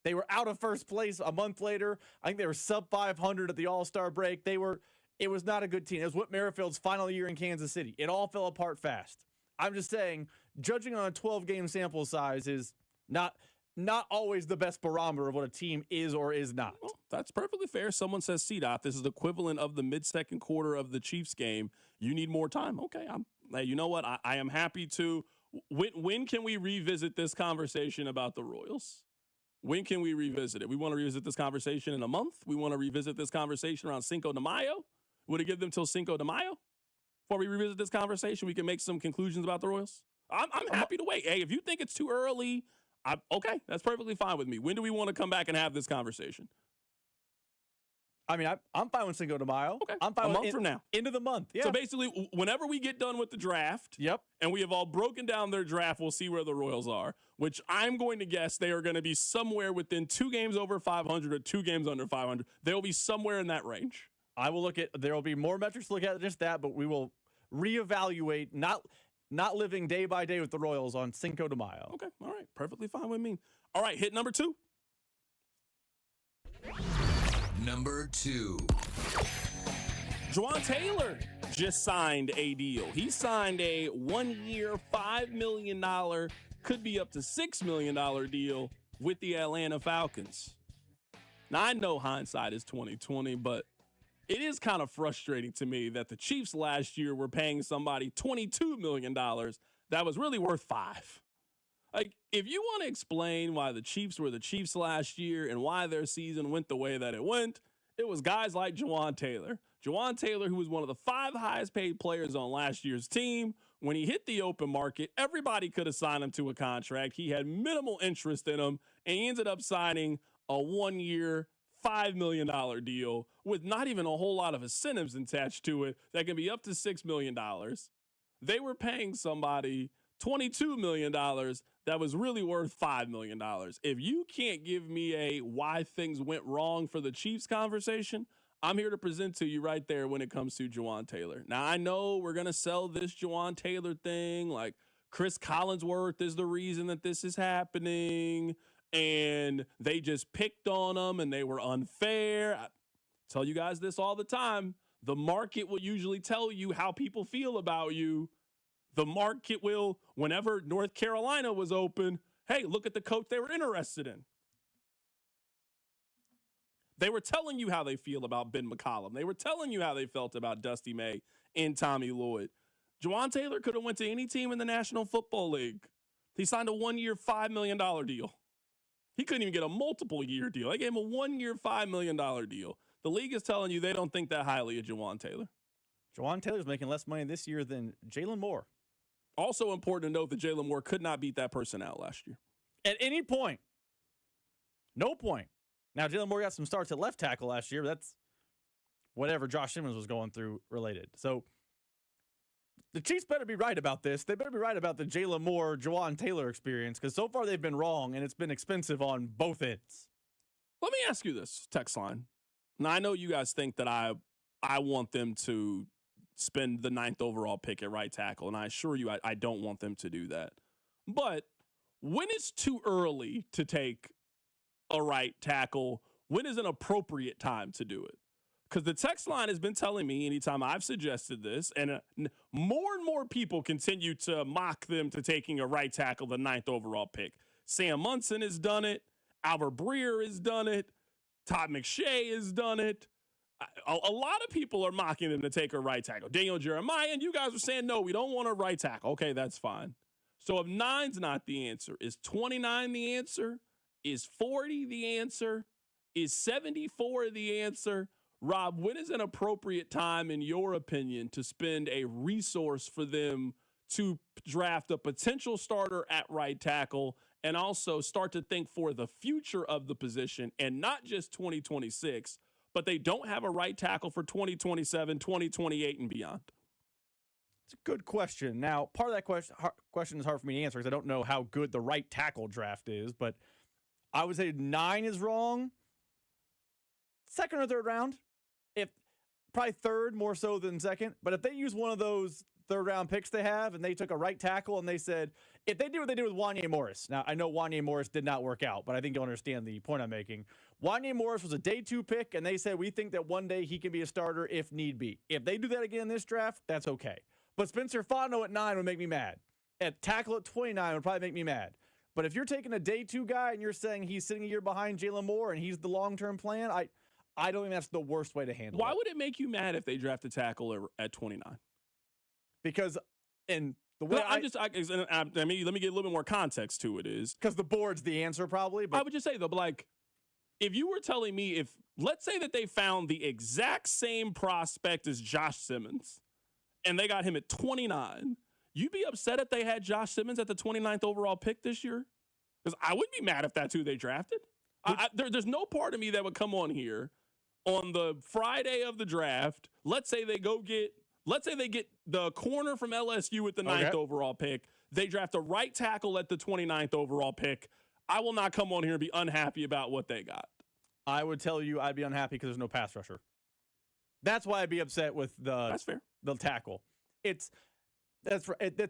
They were out of first place a month later. I think they were sub 500 at the All-Star break. It was not a good team. It was Whit Merrifield's final year in Kansas City. It all fell apart fast. I'm just saying, judging on a 12-game sample size is not always the best barometer of what a team is or is not. Well, that's perfectly fair. Someone says, CDOT, this is the equivalent of the mid-second quarter of the Chiefs game. You need more time. Okay, you know what? I am happy to. When can we revisit this conversation about the Royals? When can we revisit it? We want to revisit this conversation in a month. We want to revisit this conversation around Cinco de Mayo. Would it give them till Cinco de Mayo before we revisit this conversation? We can make some conclusions about the Royals. I'm happy to wait. Hey, if you think it's too early, okay, that's perfectly fine with me. When do we want to come back and have this conversation? I'm fine with Cinco de Mayo. Okay, I'm fine a with month from now. End of the month, yeah. So basically, whenever we get done with the draft, yep, and we have all broken down their draft, we'll see where the Royals are, which I'm going to guess they are going to be somewhere within 2 games over 500 or 2 games under 500. They'll be somewhere in that range. I will there will be more metrics to look at than just that, but we will reevaluate, not living day by day with the Royals on Cinco de Mayo. Okay, all right, perfectly fine with me. All right, hit number 2. Number 2. Juwan Taylor just signed a deal. He signed a 1-year, $5 million, could be up to $6 million deal with the Atlanta Falcons. Now, I know hindsight is 20/20, but it is kind of frustrating to me that the Chiefs last year were paying somebody $22 million that was really worth $5 million. Like, if you want to explain why the Chiefs were the Chiefs last year and why their season went the way that it went, it was guys like Juwan Taylor. Juwan Taylor, who was one of the 5 highest paid players on last year's team, when he hit the open market, everybody could have signed him to a contract. He had minimal interest in him, and he ended up signing a 1-year, $5 million deal with not even a whole lot of incentives attached to it that can be up to $6 million. They were paying somebody $22 million that was really worth $5 million. If you can't give me a why things went wrong for the Chiefs conversation, I'm here to present to you right there when it comes to Juwan Taylor. Now, I know we're going to sell this Juwan Taylor thing like Chris Collinsworth is the reason that this is happening, and they just picked on him and they were unfair. I tell you guys this all the time. The market will usually tell you how people feel about you. The market will, whenever North Carolina was open, hey, look at the coach they were interested in. They were telling you how they feel about Ben McCollum. They were telling you how they felt about Dusty May and Tommy Lloyd. Juwan Taylor could have went to any team in the National Football League. He signed a 1-year, $5 million deal. He couldn't even get a multiple-year deal. They gave him a 1-year, $5 million deal. The league is telling you they don't think that highly of Juwan Taylor. Juwan Taylor's making less money this year than Jalen Moore. Also important to note that Jalen Moore could not beat that person out last year. At any point. No point. Now, Jalen Moore got some starts at left tackle last year, but that's whatever Josh Simmons was going through related. So the Chiefs better be right about this. They better be right about the Jalen Moore, Juwan Taylor experience, because so far they've been wrong, and it's been expensive on both ends. Let me ask you this, text line. Now, I know you guys think that I want them to spend the 9th overall pick at right tackle, and I assure you I don't want them to do that. But when it's too early to take a right tackle, when is an appropriate time to do it? Because the text line has been telling me anytime I've suggested this, and more and more people continue to mock them to taking a right tackle, the 9th overall pick. Sam Munson has done it. Albert Breer has done it. Todd McShay has done it. A lot of people are mocking them to take a right tackle. Daniel Jeremiah, and you guys are saying, no, we don't want a right tackle. Okay, that's fine. So if 9's not the answer, is 29 the answer? Is 40 the answer? Is 74 the answer? Rob, when is an appropriate time, in your opinion, to spend a resource for them to draft a potential starter at right tackle and also start to think for the future of the position and not just 2026, but they don't have a right tackle for 2027, 2028, and beyond? It's a good question. Now, part of that question is hard for me to answer because I don't know how good the right tackle draft is, but I would say 9 is wrong. 2nd or 3rd round. Probably 3rd more so than 2nd. But if they use one of those 3rd round picks they have and they took a right tackle and they said, if they did what they did with Wanya Morris. Now, I know Wanya Morris did not work out, but I think you'll understand the point I'm making. Wanya Morris was a day 2 pick, and they said, we think that one day he can be a starter if need be. If they do that again in this draft, that's okay. But Spencer Fano at 9 would make me mad. At tackle at 29 would probably make me mad. But if you're taking a day 2 guy and you're saying he's sitting a year behind Jalen Moore and he's the long-term plan, I don't think that's the worst way to handle it. Why would it make you mad if they draft a tackle at 29? Because in the way let me get a little bit more context to it is because the board's the answer probably. But I would just say though, like, if you were telling me let's say that they found the exact same prospect as Josh Simmons and they got him at 29, you'd be upset if they had Josh Simmons at the 29th overall pick this year? Because I wouldn't be mad if that's who they drafted. There's no part of me that would come on here on the Friday of the draft. Let's say they get the corner from LSU with the 9th overall pick. They draft a right tackle at the 29th overall pick. I will not come on here and be unhappy about what they got. I would tell you I'd be unhappy because there's no pass rusher. That's why I'd be upset with That's fair. the tackle. It's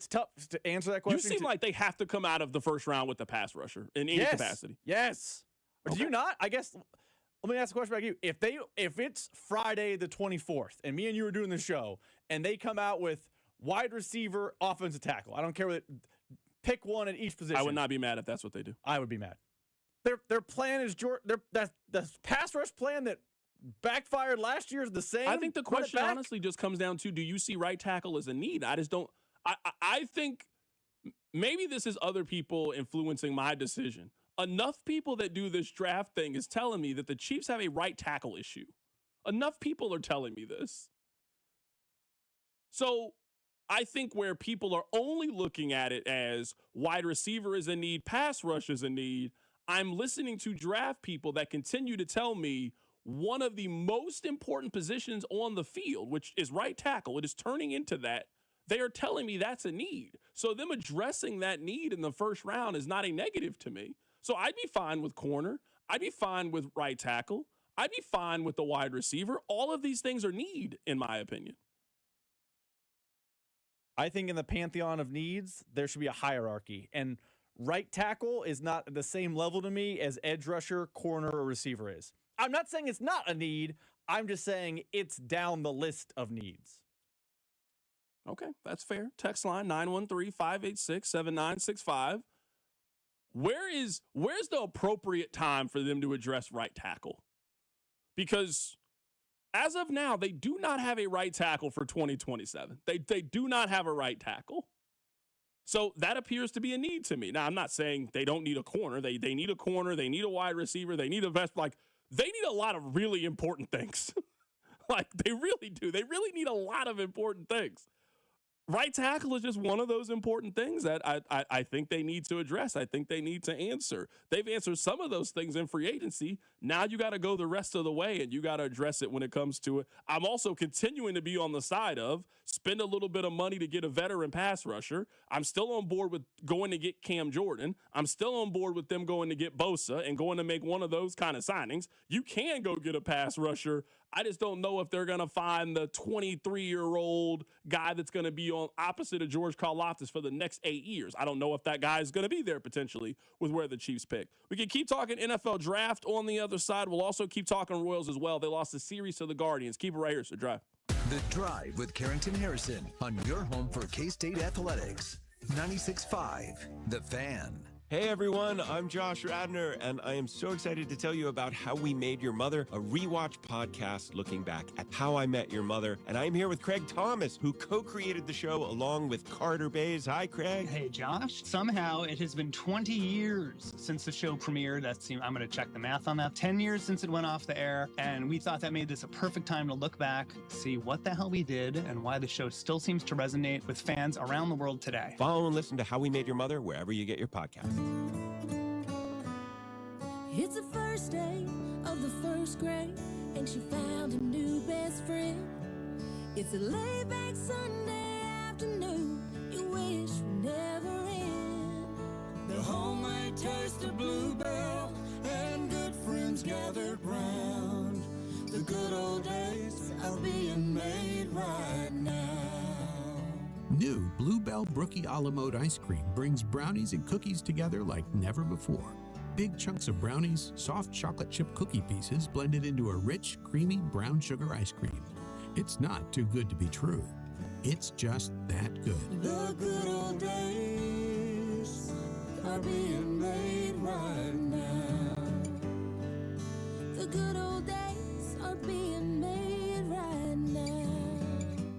tough to answer that question. You seem like they have to come out of the first round with the pass rusher in any capacity. Yes. Okay. Do you not? I guess. Let me ask a question about you. If it's Friday the 24th and me and you are doing the show and they come out with wide receiver, offensive tackle, I don't care what. Pick one at each position. I would not be mad if that's what they do. I would be mad. Their plan is the pass rush plan that backfired last year is the same. I think the question honestly just comes down to, do you see right tackle as a need? I just don't. I think maybe this is other people influencing my decision. Enough people that do this draft thing is telling me that the Chiefs have a right tackle issue. Enough people are telling me this. So I think where people are only looking at it as wide receiver is a need, pass rush is a need, I'm listening to draft people that continue to tell me one of the most important positions on the field, which is right tackle, it is turning into that. They are telling me that's a need. So them addressing that need in the first round is not a negative to me. So I'd be fine with corner. I'd be fine with right tackle. I'd be fine with the wide receiver. All of these things are need, in my opinion. I think in the pantheon of needs, there should be a hierarchy. And right tackle is not at the same level to me as edge rusher, corner, or receiver is. I'm not saying it's not a need. I'm just saying it's down the list of needs. Okay, that's fair. Text line 913-586-7965. Where's the appropriate time for them to address right tackle? Because as of now, they do not have a right tackle for 2027. They do not have a right tackle. So that appears to be a need to me. Now, I'm not saying they don't need a corner. They need a corner. They need a wide receiver. They need a vest. Like, they need a lot of really important things. Like, they really do. They really need a lot of important things. Right tackle is just one of those important things that I think they need to address. I think they need to answer. They've answered some of those things in free agency. Now you got to go the rest of the way, and you got to address it when it comes to it. I'm also continuing to be on the side of spend a little bit of money to get a veteran pass rusher. I'm still on board with going to get Cam Jordan. I'm still on board with them going to get Bosa and going to make one of those kind of signings. You can go get a pass rusher. I just don't know if they're going to find the 23-year-old guy that's going to be on opposite of George Karlaftis for the next 8 years. I don't know if that guy is going to be there potentially with where the Chiefs pick. We can keep talking NFL draft on the other side. We'll also keep talking Royals as well. They lost the series to the Guardians. Keep it right here, so Drive. The Drive with Carrington Harrison on your home for K-State Athletics. 96.5, The Fan. Hey everyone, I'm Josh Radner, and I am so excited to tell you about How We Made Your Mother, a rewatch podcast looking back at How I Met Your Mother. And I'm here with Craig Thomas, who co-created the show along with Carter Bays. Hi, Craig. Hey, Josh. Somehow it has been 20 years since the show premiered. I'm going to check the math on that. 10 years since it went off the air, and we thought that made this a perfect time to look back, see what the hell we did, and why the show still seems to resonate with fans around the world today. Follow and listen to How We Made Your Mother wherever you get your podcasts. It's the first day of the first grade, and she found a new best friend. It's a laid-back Sunday afternoon you wish would never end. The homemade taste of Bluebell and good friends gathered round. The good old days are being made right now. New Bluebell Brookie a la mode ice cream brings brownies and cookies together like never before. Big chunks of brownies, soft chocolate chip cookie pieces blended into a rich, creamy brown sugar ice cream. It's not too good to be true. It's just that good. The good old days are being made right now. The good old days are being made right now.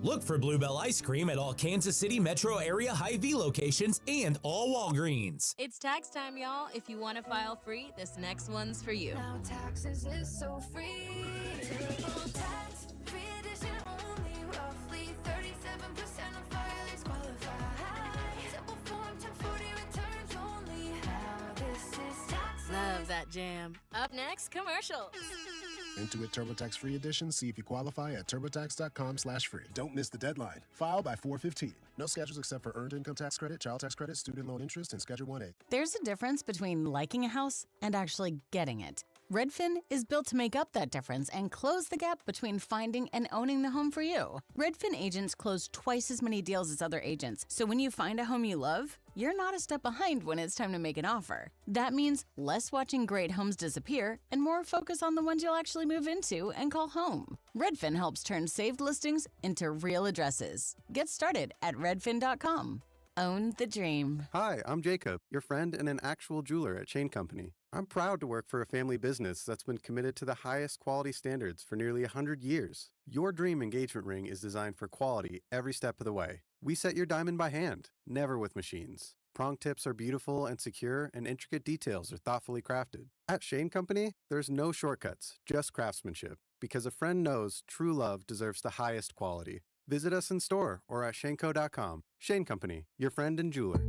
Look for Bluebell ice cream at all Kansas City metro area Hy-Vee locations and all Walgreens. It's tax time, y'all. If you want to file free, this next one's for you. Now taxes is so free. Typical tax, free edition only. Roughly 37% of filings qualify. Simple form 1040 returns only. How this is tax. Love that jam. Up next, commercials. Intuit TurboTax Free Edition. See if you qualify at turbotax.com/free. Don't miss the deadline. File by 4/15. No schedules except for earned income tax credit, child tax credit, student loan interest, and Schedule 1A. There's a difference between liking a house and actually getting it. Redfin is built to make up that difference and close the gap between finding and owning the home for you. Redfin agents close twice as many deals as other agents, so when you find a home you love, you're not a step behind when it's time to make an offer. That means less watching great homes disappear and more focus on the ones you'll actually move into and call home. Redfin helps turn saved listings into real addresses. Get started at redfin.com. Own the dream. Hi, I'm Jacob, your friend and an actual jeweler at Chain Company. I'm proud to work for a family business that's been committed to the highest quality standards for nearly 100 years. Your dream engagement ring is designed for quality every step of the way. We set your diamond by hand, never with machines. Prong tips are beautiful and secure, and intricate details are thoughtfully crafted. At Shane Company, there's no shortcuts, just craftsmanship, because a friend knows true love deserves the highest quality. Visit us in store or at shaneco.com. Shane Company, your friend and jeweler.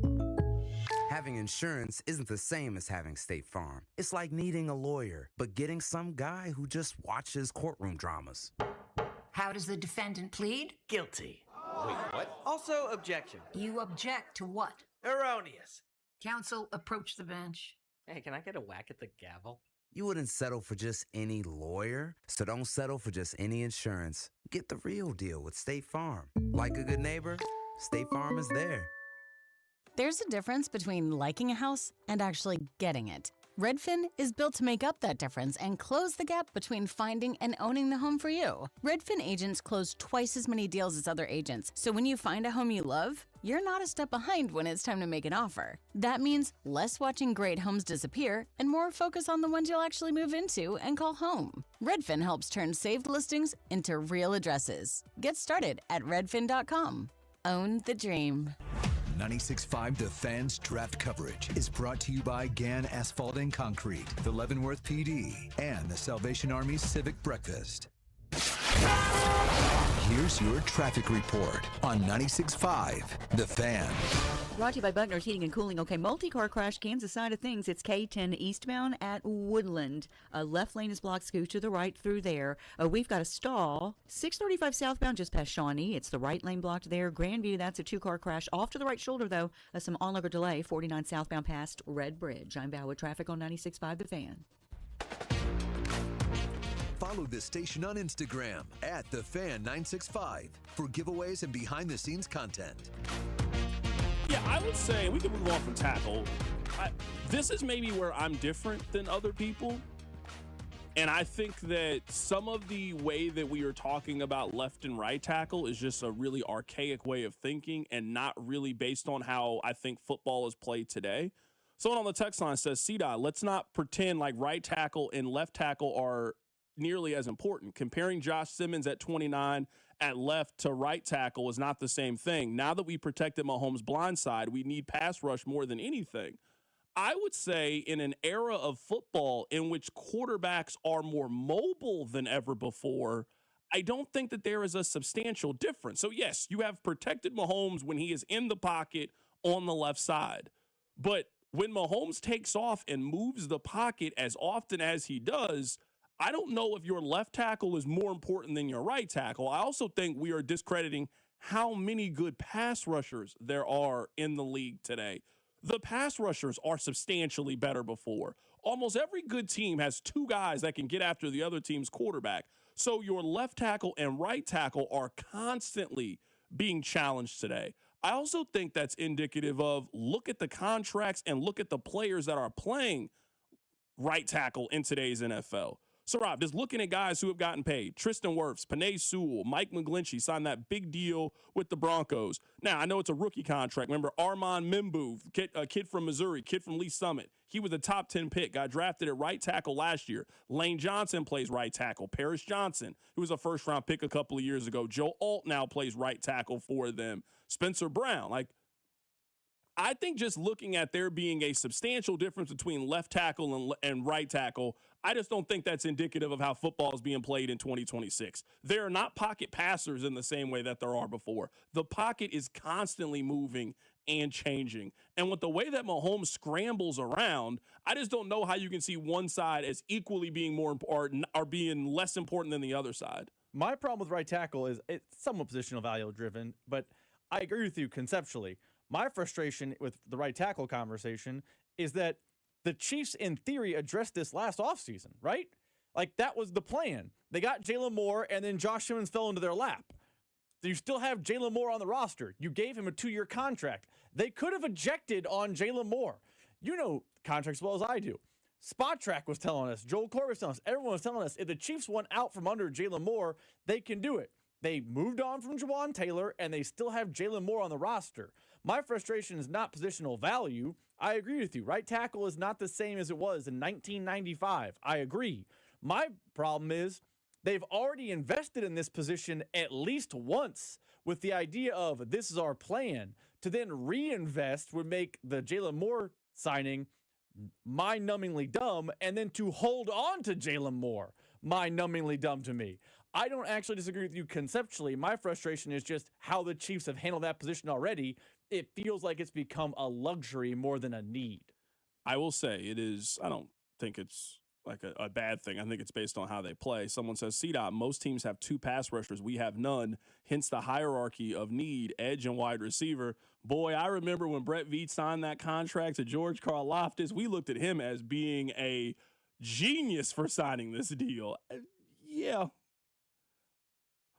Having insurance isn't the same as having State Farm. It's like needing a lawyer, but getting some guy who just watches courtroom dramas. How does the defendant plead? Guilty. Wait, what? Also, objection. You object to what? Erroneous. Counsel, approach the bench. Hey, can I get a whack at the gavel? You wouldn't settle for just any lawyer, so don't settle for just any insurance. Get the real deal with State Farm. Like a good neighbor, State Farm is there. There's a difference between liking a house and actually getting it. Redfin is built to make up that difference and close the gap between finding and owning the home for you. Redfin agents close twice as many deals as other agents, so when you find a home you love, you're not a step behind when it's time to make an offer. That means less watching great homes disappear and more focus on the ones you'll actually move into and call home. Redfin helps turn saved listings into real addresses. Get started at redfin.com. Own the dream. 96.5 The Fan's draft coverage is brought to you by Gann Asphalt and Concrete, the Leavenworth PD, and the Salvation Army Civic Breakfast. Here's your traffic report on 96.5 The Fan. Brought to you by Buckner's Heating and Cooling. Okay, multi-car crash, Kansas side of things. It's K10 eastbound at Woodland. Left lane is blocked, scoot to the right through there. We've got a stall. 635 southbound just past Shawnee. It's the right lane blocked there. Grandview, that's a two-car crash. Off to the right shoulder, though. Some onlooker delay. 49 southbound past Red Bridge. I'm Val with traffic on 96.5 The Fan. Follow the station on Instagram at TheFan965 for giveaways and behind-the-scenes content. Yeah, I would say we can move on from tackle. This is maybe where I'm different than other people. And I think that some of the way that we are talking about left and right tackle is just a really archaic way of thinking and not really based on how I think football is played today. Someone on the text line says, CDOT, let's not pretend like right tackle and left tackle are nearly as important. Comparing Josh Simmons at 29 at left to right tackle is not the same thing. Now that we protected Mahomes' blind side, we need pass rush more than anything. I would say in an era of football in which quarterbacks are more mobile than ever before, I don't think that there is a substantial difference. So yes, you have protected Mahomes when he is in the pocket on the left side. But when Mahomes takes off and moves the pocket as often as he does, I don't know if your left tackle is more important than your right tackle. I also think we are discrediting how many good pass rushers there are in the league today. The pass rushers are substantially better before. Almost every good team has two guys that can get after the other team's quarterback. So your left tackle and right tackle are constantly being challenged today. I also think that's indicative of look at the contracts and look at the players that are playing right tackle in today's NFL. So, Rob, just looking at guys who have gotten paid, Tristan Wirfs, Penei Sewell, Mike McGlinchey signed that big deal with the Broncos. Now, I know it's a rookie contract. Remember, Armand Mimbu, a kid from Missouri, kid from Lee Summit. He was a top 10 pick, got drafted at right tackle last year. Lane Johnson plays right tackle. Paris Johnson, who was a first-round pick a couple of years ago. Joe Alt now plays right tackle for them. Spencer Brown, I think just looking at there being a substantial difference between left tackle and right tackle, I just don't think that's indicative of how football is being played in 2026. There are not pocket passers in the same way that there are before. The pocket is constantly moving and changing. And with the way that Mahomes scrambles around, I just don't know how you can see one side as equally being more important or being less important than the other side. My problem with right tackle is it's somewhat positional value driven, but I agree with you conceptually. My frustration with the right tackle conversation is that the Chiefs, in theory, addressed this last offseason, right? Like, that was the plan. They got Jalen Moore, and then Josh Simmons fell into their lap. You still have Jalen Moore on the roster. You gave him a 2-year contract. They could have ejected on Jalen Moore. You know contracts as well as I do. Spot Track was telling us, Joel Corey was telling us, everyone was telling us, if the Chiefs went out from under Jalen Moore, they can do it. They moved on from Jawan Taylor, and they still have Jalen Moore on the roster. My frustration is not positional value. I agree with you. Right tackle is not the same as it was in 1995. I agree. My problem is they've already invested in this position at least once with the idea of this is our plan. To then reinvest would make the Jalen Moore signing mind-numbingly dumb, and then to hold on to Jalen Moore, mind-numbingly dumb to me. I don't actually disagree with you conceptually. My frustration is just how the Chiefs have handled that position already. It feels like it's become a luxury more than a need. I will say it is, I don't think it's like a bad thing. I think it's based on how they play. Someone says, CDOT, most teams have 2 pass rushers. We have none, hence the hierarchy of need, edge and wide receiver. Boy, I remember when Brett Veach signed that contract to George Karlaftis, we looked at him as being a genius for signing this deal. Yeah.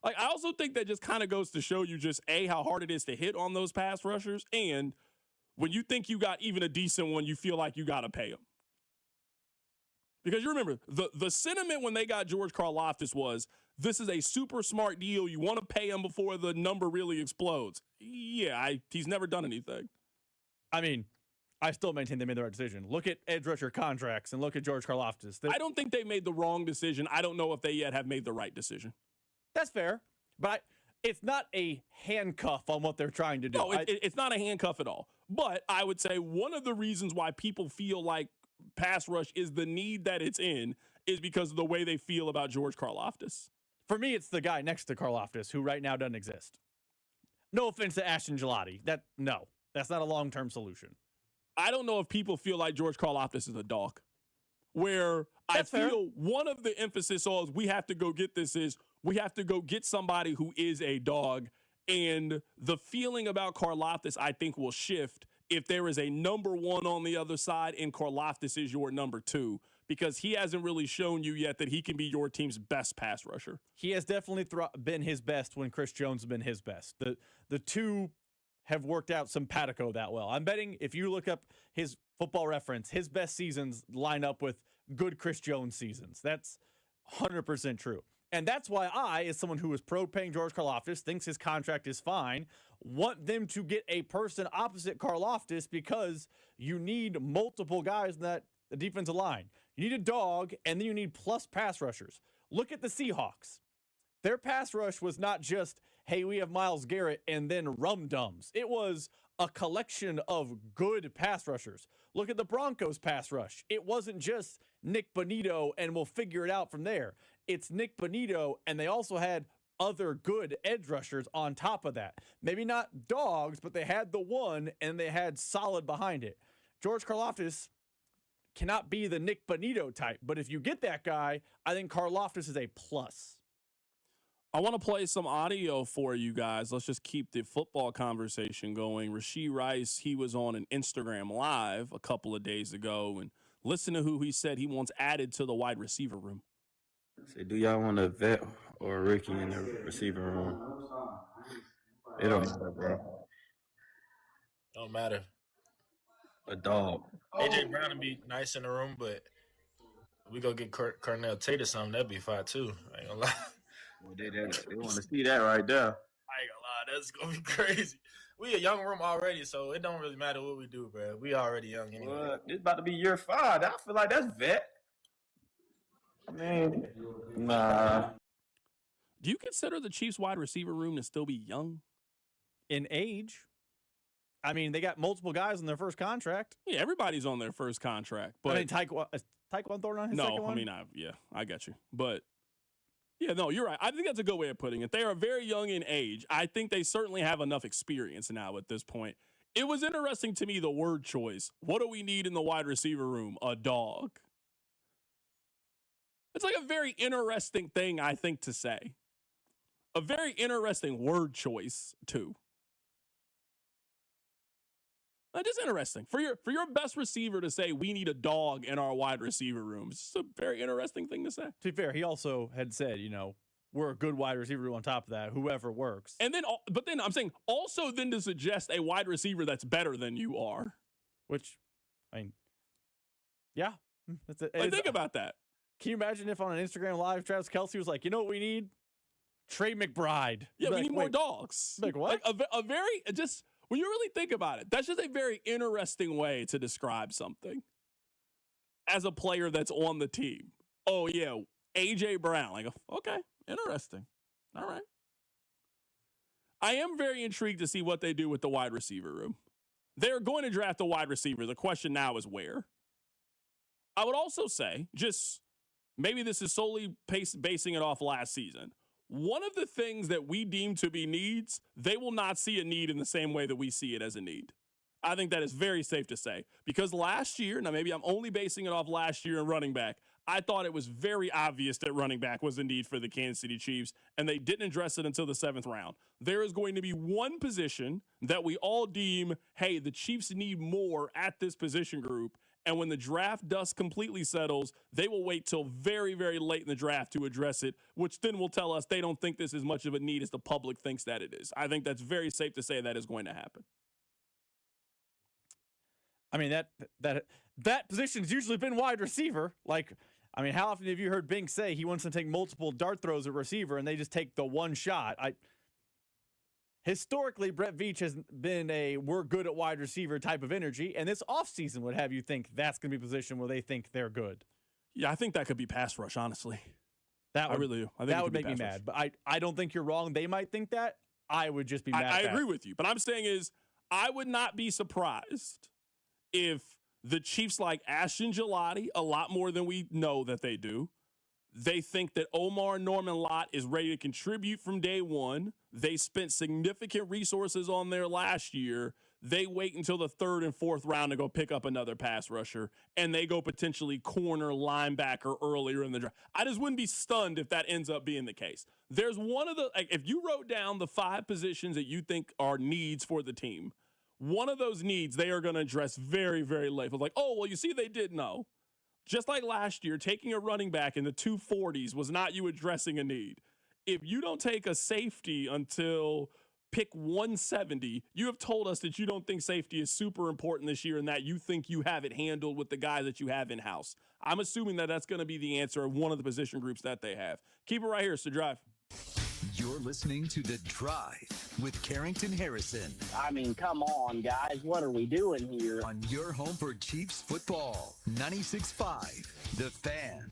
Like, I also think that just kind of goes to show you just, A, how hard it is to hit on those pass rushers, and when you think you got even a decent one, you feel like you got to pay them. Because you remember, the sentiment when they got George Karlaftis was, this is a super smart deal. You want to pay him before the number really explodes. Yeah, he's never done anything. I mean, I still maintain they made the right decision. Look at edge rusher contracts and look at George Karlaftis. I don't think they made the wrong decision. I don't know if they yet have made the right decision. That's fair, but it's not a handcuff on what they're trying to do. No, it's not a handcuff at all. But I would say one of the reasons why people feel like pass rush is the need that it's in is because of the way they feel about George Karlaftis. For me, it's the guy next to Karlaftis who right now doesn't exist. No offense to Ashton Gelati. That's not a long-term solution. I don't know if people feel like George Karlaftis is a dog. Where That's I feel fair. one of the emphasis on we have to go get this is we have to go get somebody who is a dog. And the feeling about Karlaftis, I think, will shift if there is a number 1 on the other side and Karlaftis is your number 2, because he hasn't really shown you yet that he can be your team's best pass rusher. He has definitely been his best when Chris Jones has been his best. The two have worked out simpatico that well. I'm betting if you look up his Football Reference, his best seasons line up with good Chris Jones seasons. That's 100% true. And that's why I, as someone who is pro-paying George Karlaftis, thinks his contract is fine, want them to get a person opposite Karlaftis because you need multiple guys in that defensive line. You need a dog, and then you need plus pass rushers. Look at the Seahawks. Their pass rush was not just, hey, we have Myles Garrett and then rum-dums. It was a collection of good pass rushers. Look at the Broncos pass rush. It wasn't just Nick Bonito and we'll figure it out from there. It's Nick Bonito, and they also had other good edge rushers on top of that. Maybe not dogs, but they had the one, and they had solid behind it. George Karlaftis cannot be the Nick Bonito type, but if you get that guy, I think Karlaftis is a plus. I want to play some audio for you guys. Let's just keep the football conversation going. Rashee Rice, he was on an Instagram Live a couple of days ago, and listen to who he said he wants added to the wide receiver room. Say, do y'all want a vet or a rookie in the receiver room? It don't matter, bro. Don't matter. A dog. AJ Brown would be nice in the room, but we go get Cornell Tate or something. That'd be fine too. I ain't gonna lie. Well, they want to see that right there. I ain't gonna lie. That's gonna be crazy. We a young room already, so it don't really matter what we do, bro. We already young anyway. Well, this about to be year 5. I feel like that's vet. I mean, nah. Do you consider the Chiefs wide receiver room to still be young? In age? I mean, they got multiple guys in their first contract. Yeah, everybody's on their first contract. But I mean, Tyquan Thornton on his second one? I mean, I got you. But, yeah, no, you're right. I think that's a good way of putting it. They are very young in age. I think they certainly have enough experience now at this point. It was interesting to me, the word choice. What do we need in the wide receiver room? A dog. It's like a very interesting thing, I think, to say. A very interesting word choice, too. Just interesting. For your best receiver to say we need a dog in our wide receiver room. It's a very interesting thing to say. To be fair, he also had said, we're a good wide receiver on top of that, whoever works. And then, but then I'm saying also then to suggest a wide receiver that's better than you are. Which, yeah. That's it. Think about that. Can you imagine if on an Instagram Live, Travis Kelce was like, you know what we need? Trey McBride. Yeah, we need more dogs. Like what? When you really think about it, that's just a very interesting way to describe something as a player that's on the team. Oh, yeah, A.J. Brown. Like, okay, interesting. All right. I am very intrigued to see what they do with the wide receiver room. They're going to draft a wide receiver. The question now is where. I would also say, just maybe this is solely basing it off last season. One of the things that we deem to be needs, they will not see a need in the same way that we see it as a need. I think that is very safe to say. Because last year, now maybe I'm only basing it off last year in running back, I thought it was very obvious that running back was a need for the Kansas City Chiefs, and they didn't address it until the 7th round. There is going to be one position that we all deem, hey, the Chiefs need more at this position group, and when the draft dust completely settles, they will wait till very, very late in the draft to address it, which then will tell us they don't think this is much of a need as the public thinks that it is. I think that's very safe to say that is going to happen. I mean, that position's usually been wide receiver. How often have you heard Bink say he wants to take multiple dart throws at receiver and they just take the one shot? Historically, Brett Veach has been a we're good at wide receiver type of energy, and this offseason would have you think that's going to be a position where they think they're good. Yeah, I think that could be pass rush, honestly. I really do. I think that would make me mad, but I don't think you're wrong. They might think that. I would just be mad. I agree with you, but I'm saying is I would not be surprised if the Chiefs like Ashton Gelati a lot more than we know that they do. They think that Omar Norman Lott is ready to contribute from day one. They spent significant resources on there last year. They wait until the 3rd and 4th round to go pick up another pass rusher, and they go potentially corner linebacker earlier in the draft. I just wouldn't be stunned if that ends up being the case. There's one of the, if you wrote down the 5 positions that you think are needs for the team, one of those needs they are going to address very, very late. It's like, oh, well, you see, they did know. Just like last year, taking a running back in the 240s was not you addressing a need. If you don't take a safety until pick 170, you have told us that you don't think safety is super important this year and that you think you have it handled with the guys that you have in-house. I'm assuming that that's going to be the answer of one of the position groups that they have. Keep it right here, it's The Drive. You're listening to The Drive with Carrington Harrison. I mean, come on, guys. What are we doing here? On your home for Chiefs football, 96.5, The Fan.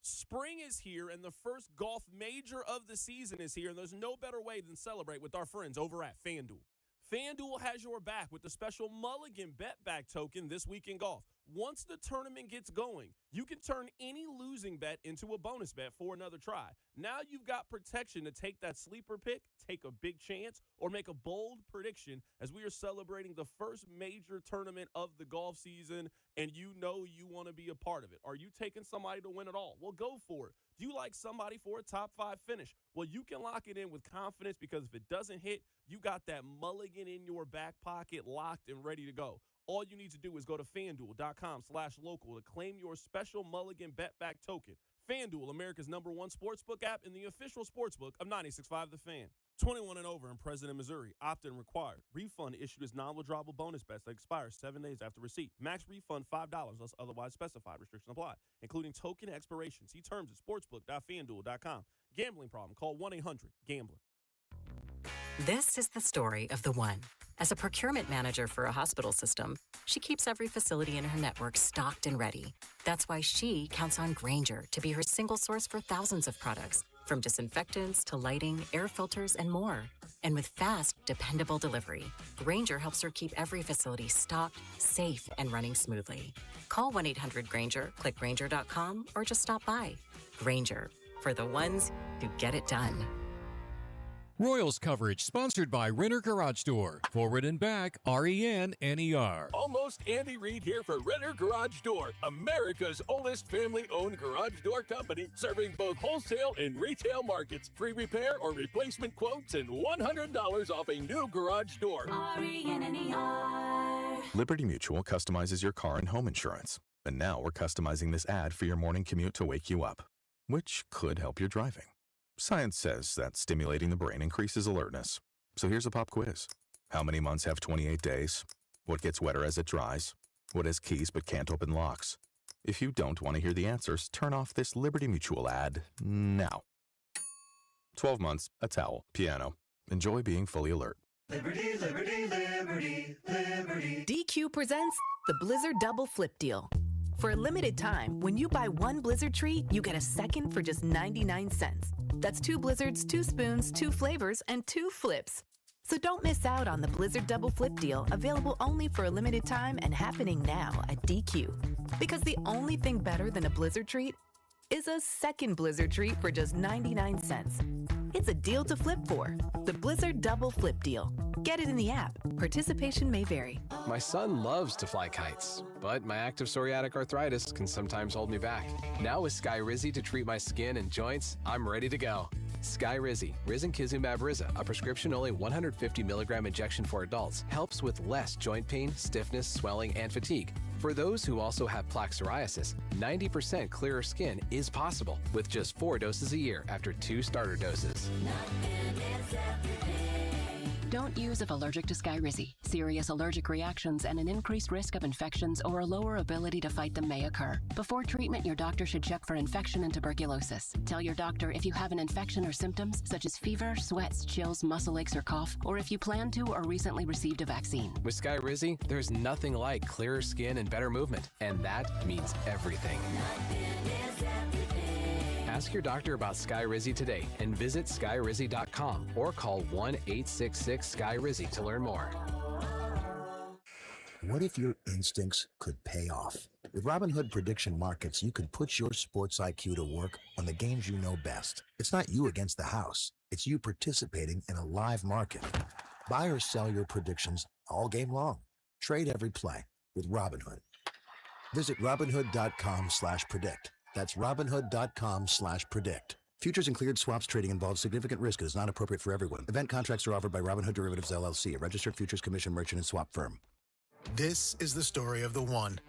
Spring is here, and the first golf major of the season is here, and there's no better way than celebrate with our friends over at FanDuel. FanDuel has your back with the special Mulligan Bet Back token this week in golf. Once the tournament gets going, you can turn any losing bet into a bonus bet for another try. Now you've got protection to take that sleeper pick, take a big chance, or make a bold prediction as we are celebrating the first major tournament of the golf season, and you know you want to be a part of it. Are you taking somebody to win it all? Well, go for it. Do you like somebody for a top 5 finish? Well, you can lock it in with confidence because if it doesn't hit, you got that mulligan in your back pocket locked and ready to go. All you need to do is go to FanDuel.com/local to claim your special Mulligan Bet Back token. FanDuel, America's #1 sportsbook app and the official sportsbook of 96.5 The Fan. 21 and over and present in Missouri. Opt-in required. Refund issued as non-withdrawable bonus bets that expire 7 days after receipt. Max refund $5 unless otherwise specified. Restrictions apply, including token expiration. See terms at sportsbook.fanduel.com. Gambling problem? Call 1-800-GAMBLER. This is the story of the one. As a procurement manager for a hospital system, she keeps every facility in her network stocked and ready. That's why she counts on Grainger to be her single source for thousands of products, from disinfectants to lighting, air filters, and more. And with fast, dependable delivery, Grainger helps her keep every facility stocked, safe, and running smoothly. Call 1-800-GRAINGER, click Grainger.com, or just stop by. Grainger, for the ones who get it done. Royals coverage sponsored by Renner Garage Door. Forward and back, RENNER. Almost Andy Reid here for Renner Garage Door, America's oldest family-owned garage door company, serving both wholesale and retail markets. Free repair or replacement quotes and $100 off a new garage door. RENNER. Liberty Mutual customizes your car and home insurance. And now we're customizing this ad for your morning commute to wake you up, which could help your driving. Science says that stimulating the brain increases alertness. So here's a pop quiz. How many months have 28 days? What gets wetter as it dries? What has keys but can't open locks? If you don't want to hear the answers, turn off this Liberty Mutual ad now. 12 months, a towel, piano. Enjoy being fully alert. Liberty, liberty, liberty, liberty. DQ presents the Blizzard Double Flip Deal. For a limited time, when you buy one Blizzard treat, you get a second for just 99 cents. That's 2 Blizzards, 2 spoons, 2 flavors, and 2 flips. So don't miss out on the Blizzard Double Flip Deal, available only for a limited time and happening now at DQ. Because the only thing better than a Blizzard treat is a second Blizzard treat for just 99 cents. It's a deal to flip for. The Blizzard Double Flip Deal. Get it in the app. Participation may vary. My son loves to fly kites, but my active psoriatic arthritis can sometimes hold me back. Now with Skyrizi to treat my skin and joints, I'm ready to go. Skyrizi, risankizumab Riza, a prescription-only 150 milligram injection for adults, helps with less joint pain, stiffness, swelling, and fatigue. For those who also have plaque psoriasis, 90% clearer skin is possible with just 4 doses a year after 2 starter doses. Don't use if allergic to Skyrizi. Serious allergic reactions and an increased risk of infections or a lower ability to fight them may occur. Before treatment, your doctor should check for infection and tuberculosis. Tell your doctor if you have an infection or symptoms such as fever, sweats, chills, muscle aches, or cough, or if you plan to or recently received a vaccine. With Skyrizi, there's nothing like clearer skin and better movement, and that means everything. Ask your doctor about Skyrizi today and visit skyrizi.com or call 1-866-SKY-RIZZI to learn more. What if your instincts could pay off? With Robinhood Prediction Markets, you can put your sports IQ to work on the games you know best. It's not you against the house. It's you participating in a live market. Buy or sell your predictions all game long. Trade every play with Robinhood. Visit Robinhood.com/predict. That's Robinhood.com/predict. Futures and cleared swaps trading involves significant risk and is not appropriate for everyone. Event contracts are offered by Robinhood Derivatives LLC, a registered futures commission merchant and swap firm. This is the story of the one.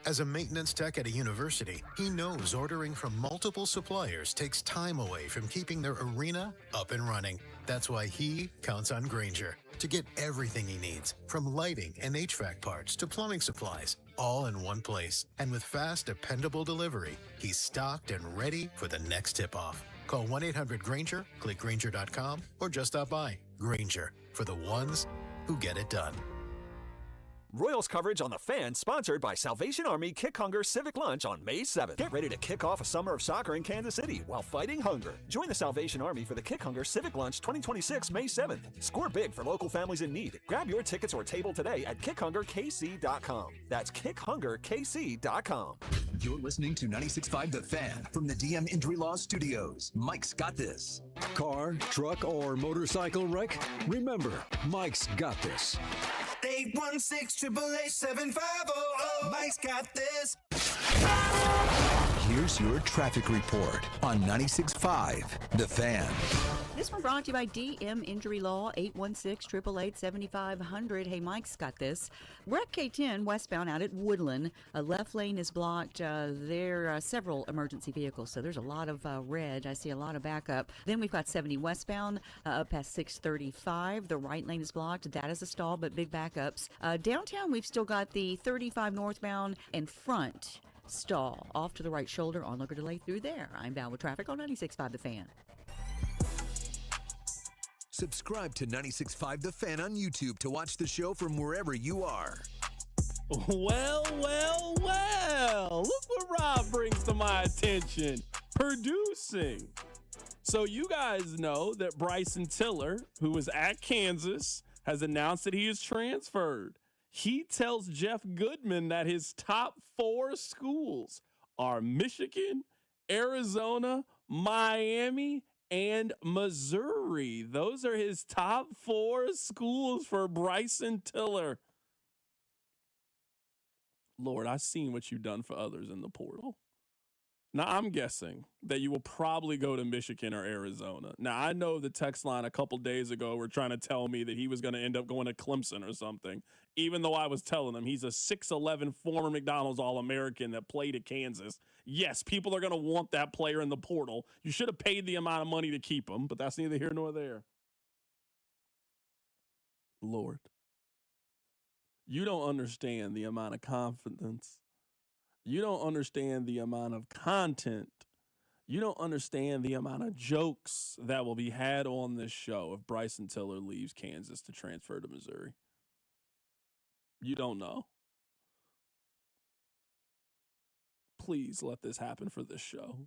As a maintenance tech at a university, he knows ordering from multiple suppliers takes time away from keeping their arena up and running. That's why he counts on Grainger to get everything he needs, from lighting and HVAC parts to plumbing supplies, all in one place. And with fast, dependable delivery, he's stocked and ready for the next tip-off. Call 1-800-GRAINGER, click Grainger.com, or just stop by. Grainger, for the ones who get it done. Royals coverage on The Fan, sponsored by Salvation Army Kick Hunger Civic Lunch on May 7th. Get ready to kick off a summer of soccer in Kansas City while fighting hunger. Join the Salvation Army for the Kick Hunger Civic Lunch 2026 May 7th. Score big for local families in need. Grab your tickets or table today at kickhungerkc.com. That's kickhungerkc.com. You're listening to 96.5 The Fan from the DM Injury Law Studios. Mike's got this. Car, truck, or motorcycle wreck? Remember, Mike's got this. 816-888-7500. Mike's got this. Here's your traffic report on 96.5 The Fan. This one brought to you by DM Injury Law, 816-888-7500. Hey, Mike's got this. We're at K10 westbound out at Woodland. A left lane is blocked. There are several emergency vehicles, so there's a lot of red. I see a lot of backup. Then we've got 70 westbound up past 635. The right lane is blocked. That is a stall, but big backups. Downtown, we've still got the 35 northbound and front stall off to the right shoulder. Onlooker delay through there. I'm bound with traffic on 96.5 The Fan. Subscribe to 96.5 The Fan on YouTube to watch the show from wherever you are. Well. Look what Rob brings to my attention. Producing. So you guys know that Bryson Tiller, who was at Kansas, has announced that he is transferred. He tells Jeff Goodman that his top 4 schools are Michigan, Arizona, Miami, and Missouri. Those are his top 4 schools for Bryson Tiller. Lord, I've seen what you've done for others in the portal. Now, I'm guessing that you will probably go to Michigan or Arizona. Now, I know the text line a couple days ago were trying to tell me that he was going to end up going to Clemson or something, even though I was telling him he's a 6'11 former McDonald's All-American that played at Kansas. Yes, people are going to want that player in the portal. You should have paid the amount of money to keep him, but that's neither here nor there. Lord, you don't understand the amount of confidence. You don't understand the amount of content. You don't understand the amount of jokes that will be had on this show if Bryson Tiller leaves Kansas to transfer to Missouri. You don't know. Please let this happen for this show.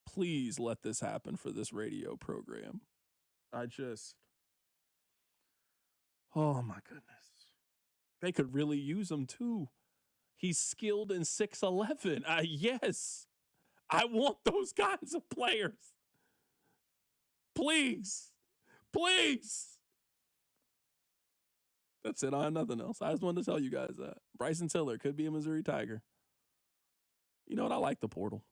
Please let this happen for this radio program. Oh my goodness. They could really use him too. He's skilled in 6'11". Yes, I want those kinds of players. Please. That's it. I have nothing else. I just wanted to tell you guys that. Bryson Tiller could be a Missouri Tiger. You know what? I like the portal.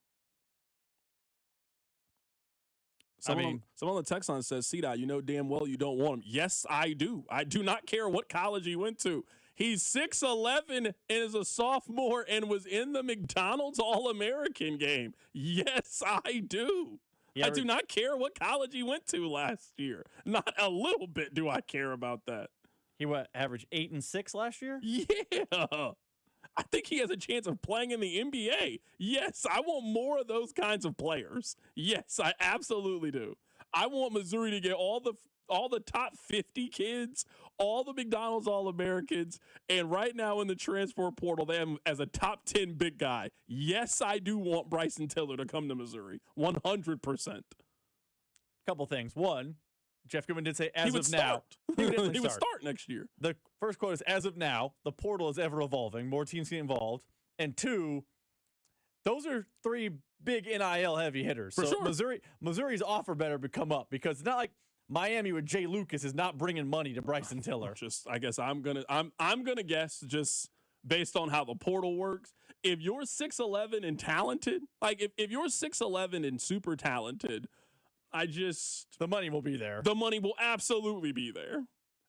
Someone on the text line says, CDOT, you know damn well you don't want him. Yes, I do. I do not care what college he went to. He's 6'11 and is a sophomore and was in the McDonald's All-American game. Yes, I do. I do not care what college he went to last year. Not a little bit do I care about that. He averaged 8 and 6 last year? Yeah. I think he has a chance of playing in the NBA. Yes, I want more of those kinds of players. Yes, I absolutely do. I want Missouri to get all the top 50 kids, all the McDonald's All-Americans, and right now in the transfer portal, they have him as a top 10 big guy. Yes, I do want Bryson Tiller to come to Missouri. 100%. Couple things. One, Jeff Goodman did say as of now. He would start next year. The first quote is, as of now, the portal is ever evolving. More teams get involved. And 2, those are 3 big NIL heavy hitters. For sure. Missouri's offer better to come up because it's not like Miami with Jay Lucas is not bringing money to Bryson Tiller. I guess I'm gonna guess just based on how the portal works. If you're 6'11 and talented, like if you're 6'11 and super talented, the money will be there. The money will absolutely be there.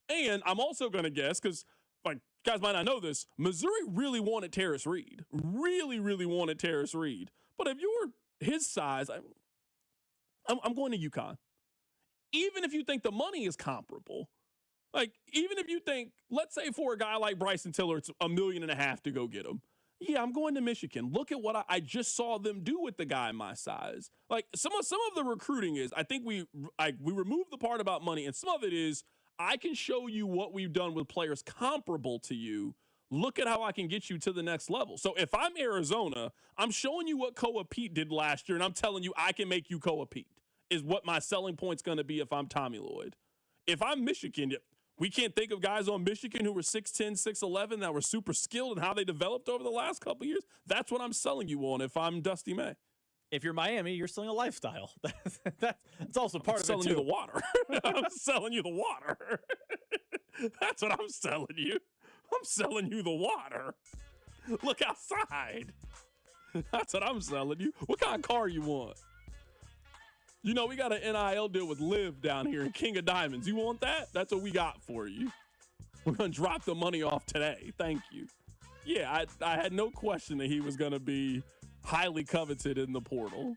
And I'm also going to guess, because like guys might not know this, Missouri really wanted Terrace Reed. Really, really wanted Terrace Reed. But if you were his size, I'm going to UConn. Even if you think the money is comparable, like even if you think, let's say for a guy like Bryson Tiller, it's $1.5 million to go get him. Yeah, I'm going to Michigan. Look at what I just saw them do with the guy my size. Like some of the recruiting is, I think we remove the part about money, and some of it is I can show you what we've done with players comparable to you. Look at how I can get you to the next level. So if I'm Arizona, I'm showing you what Koa Pete did last year, and I'm telling you I can make you Koa Pete, is what my selling point's going to be if I'm Tommy Lloyd. If I'm Michigan, we can't think of guys on Michigan who were 6'10", 6'11", that were super skilled and how they developed over the last couple of years. That's what I'm selling you on if I'm Dusty May. If you're Miami, you're selling a lifestyle. That's also part of it, too. I'm selling you the water. I'm selling you the water. That's what I'm selling you. I'm selling you the water. Look outside. That's what I'm selling you. What kind of car you want? You know, we got an NIL deal with Liv down here in King of Diamonds. You want that? That's what we got for you. We're going to drop the money off today. Thank you. Yeah, I had no question that he was going to be highly coveted in the portal.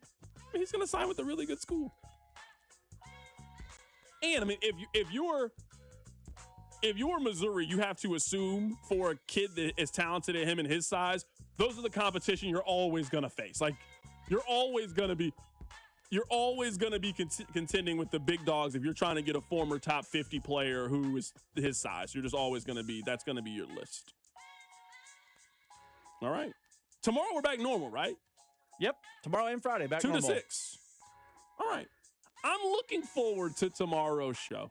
He's going to sign with a really good school. And, I mean, if you're Missouri, you have to assume for a kid that is talented at him and his size, those are the competition you're always going to face. Like, you're always going to be contending with the big dogs if you're trying to get a former top 50 player who is his size. You're just always going to be, that's going to be your list. All right. Tomorrow we're back normal, right? Yep. Tomorrow and Friday, back 2 normal. to 6. All right. I'm looking forward to tomorrow's show.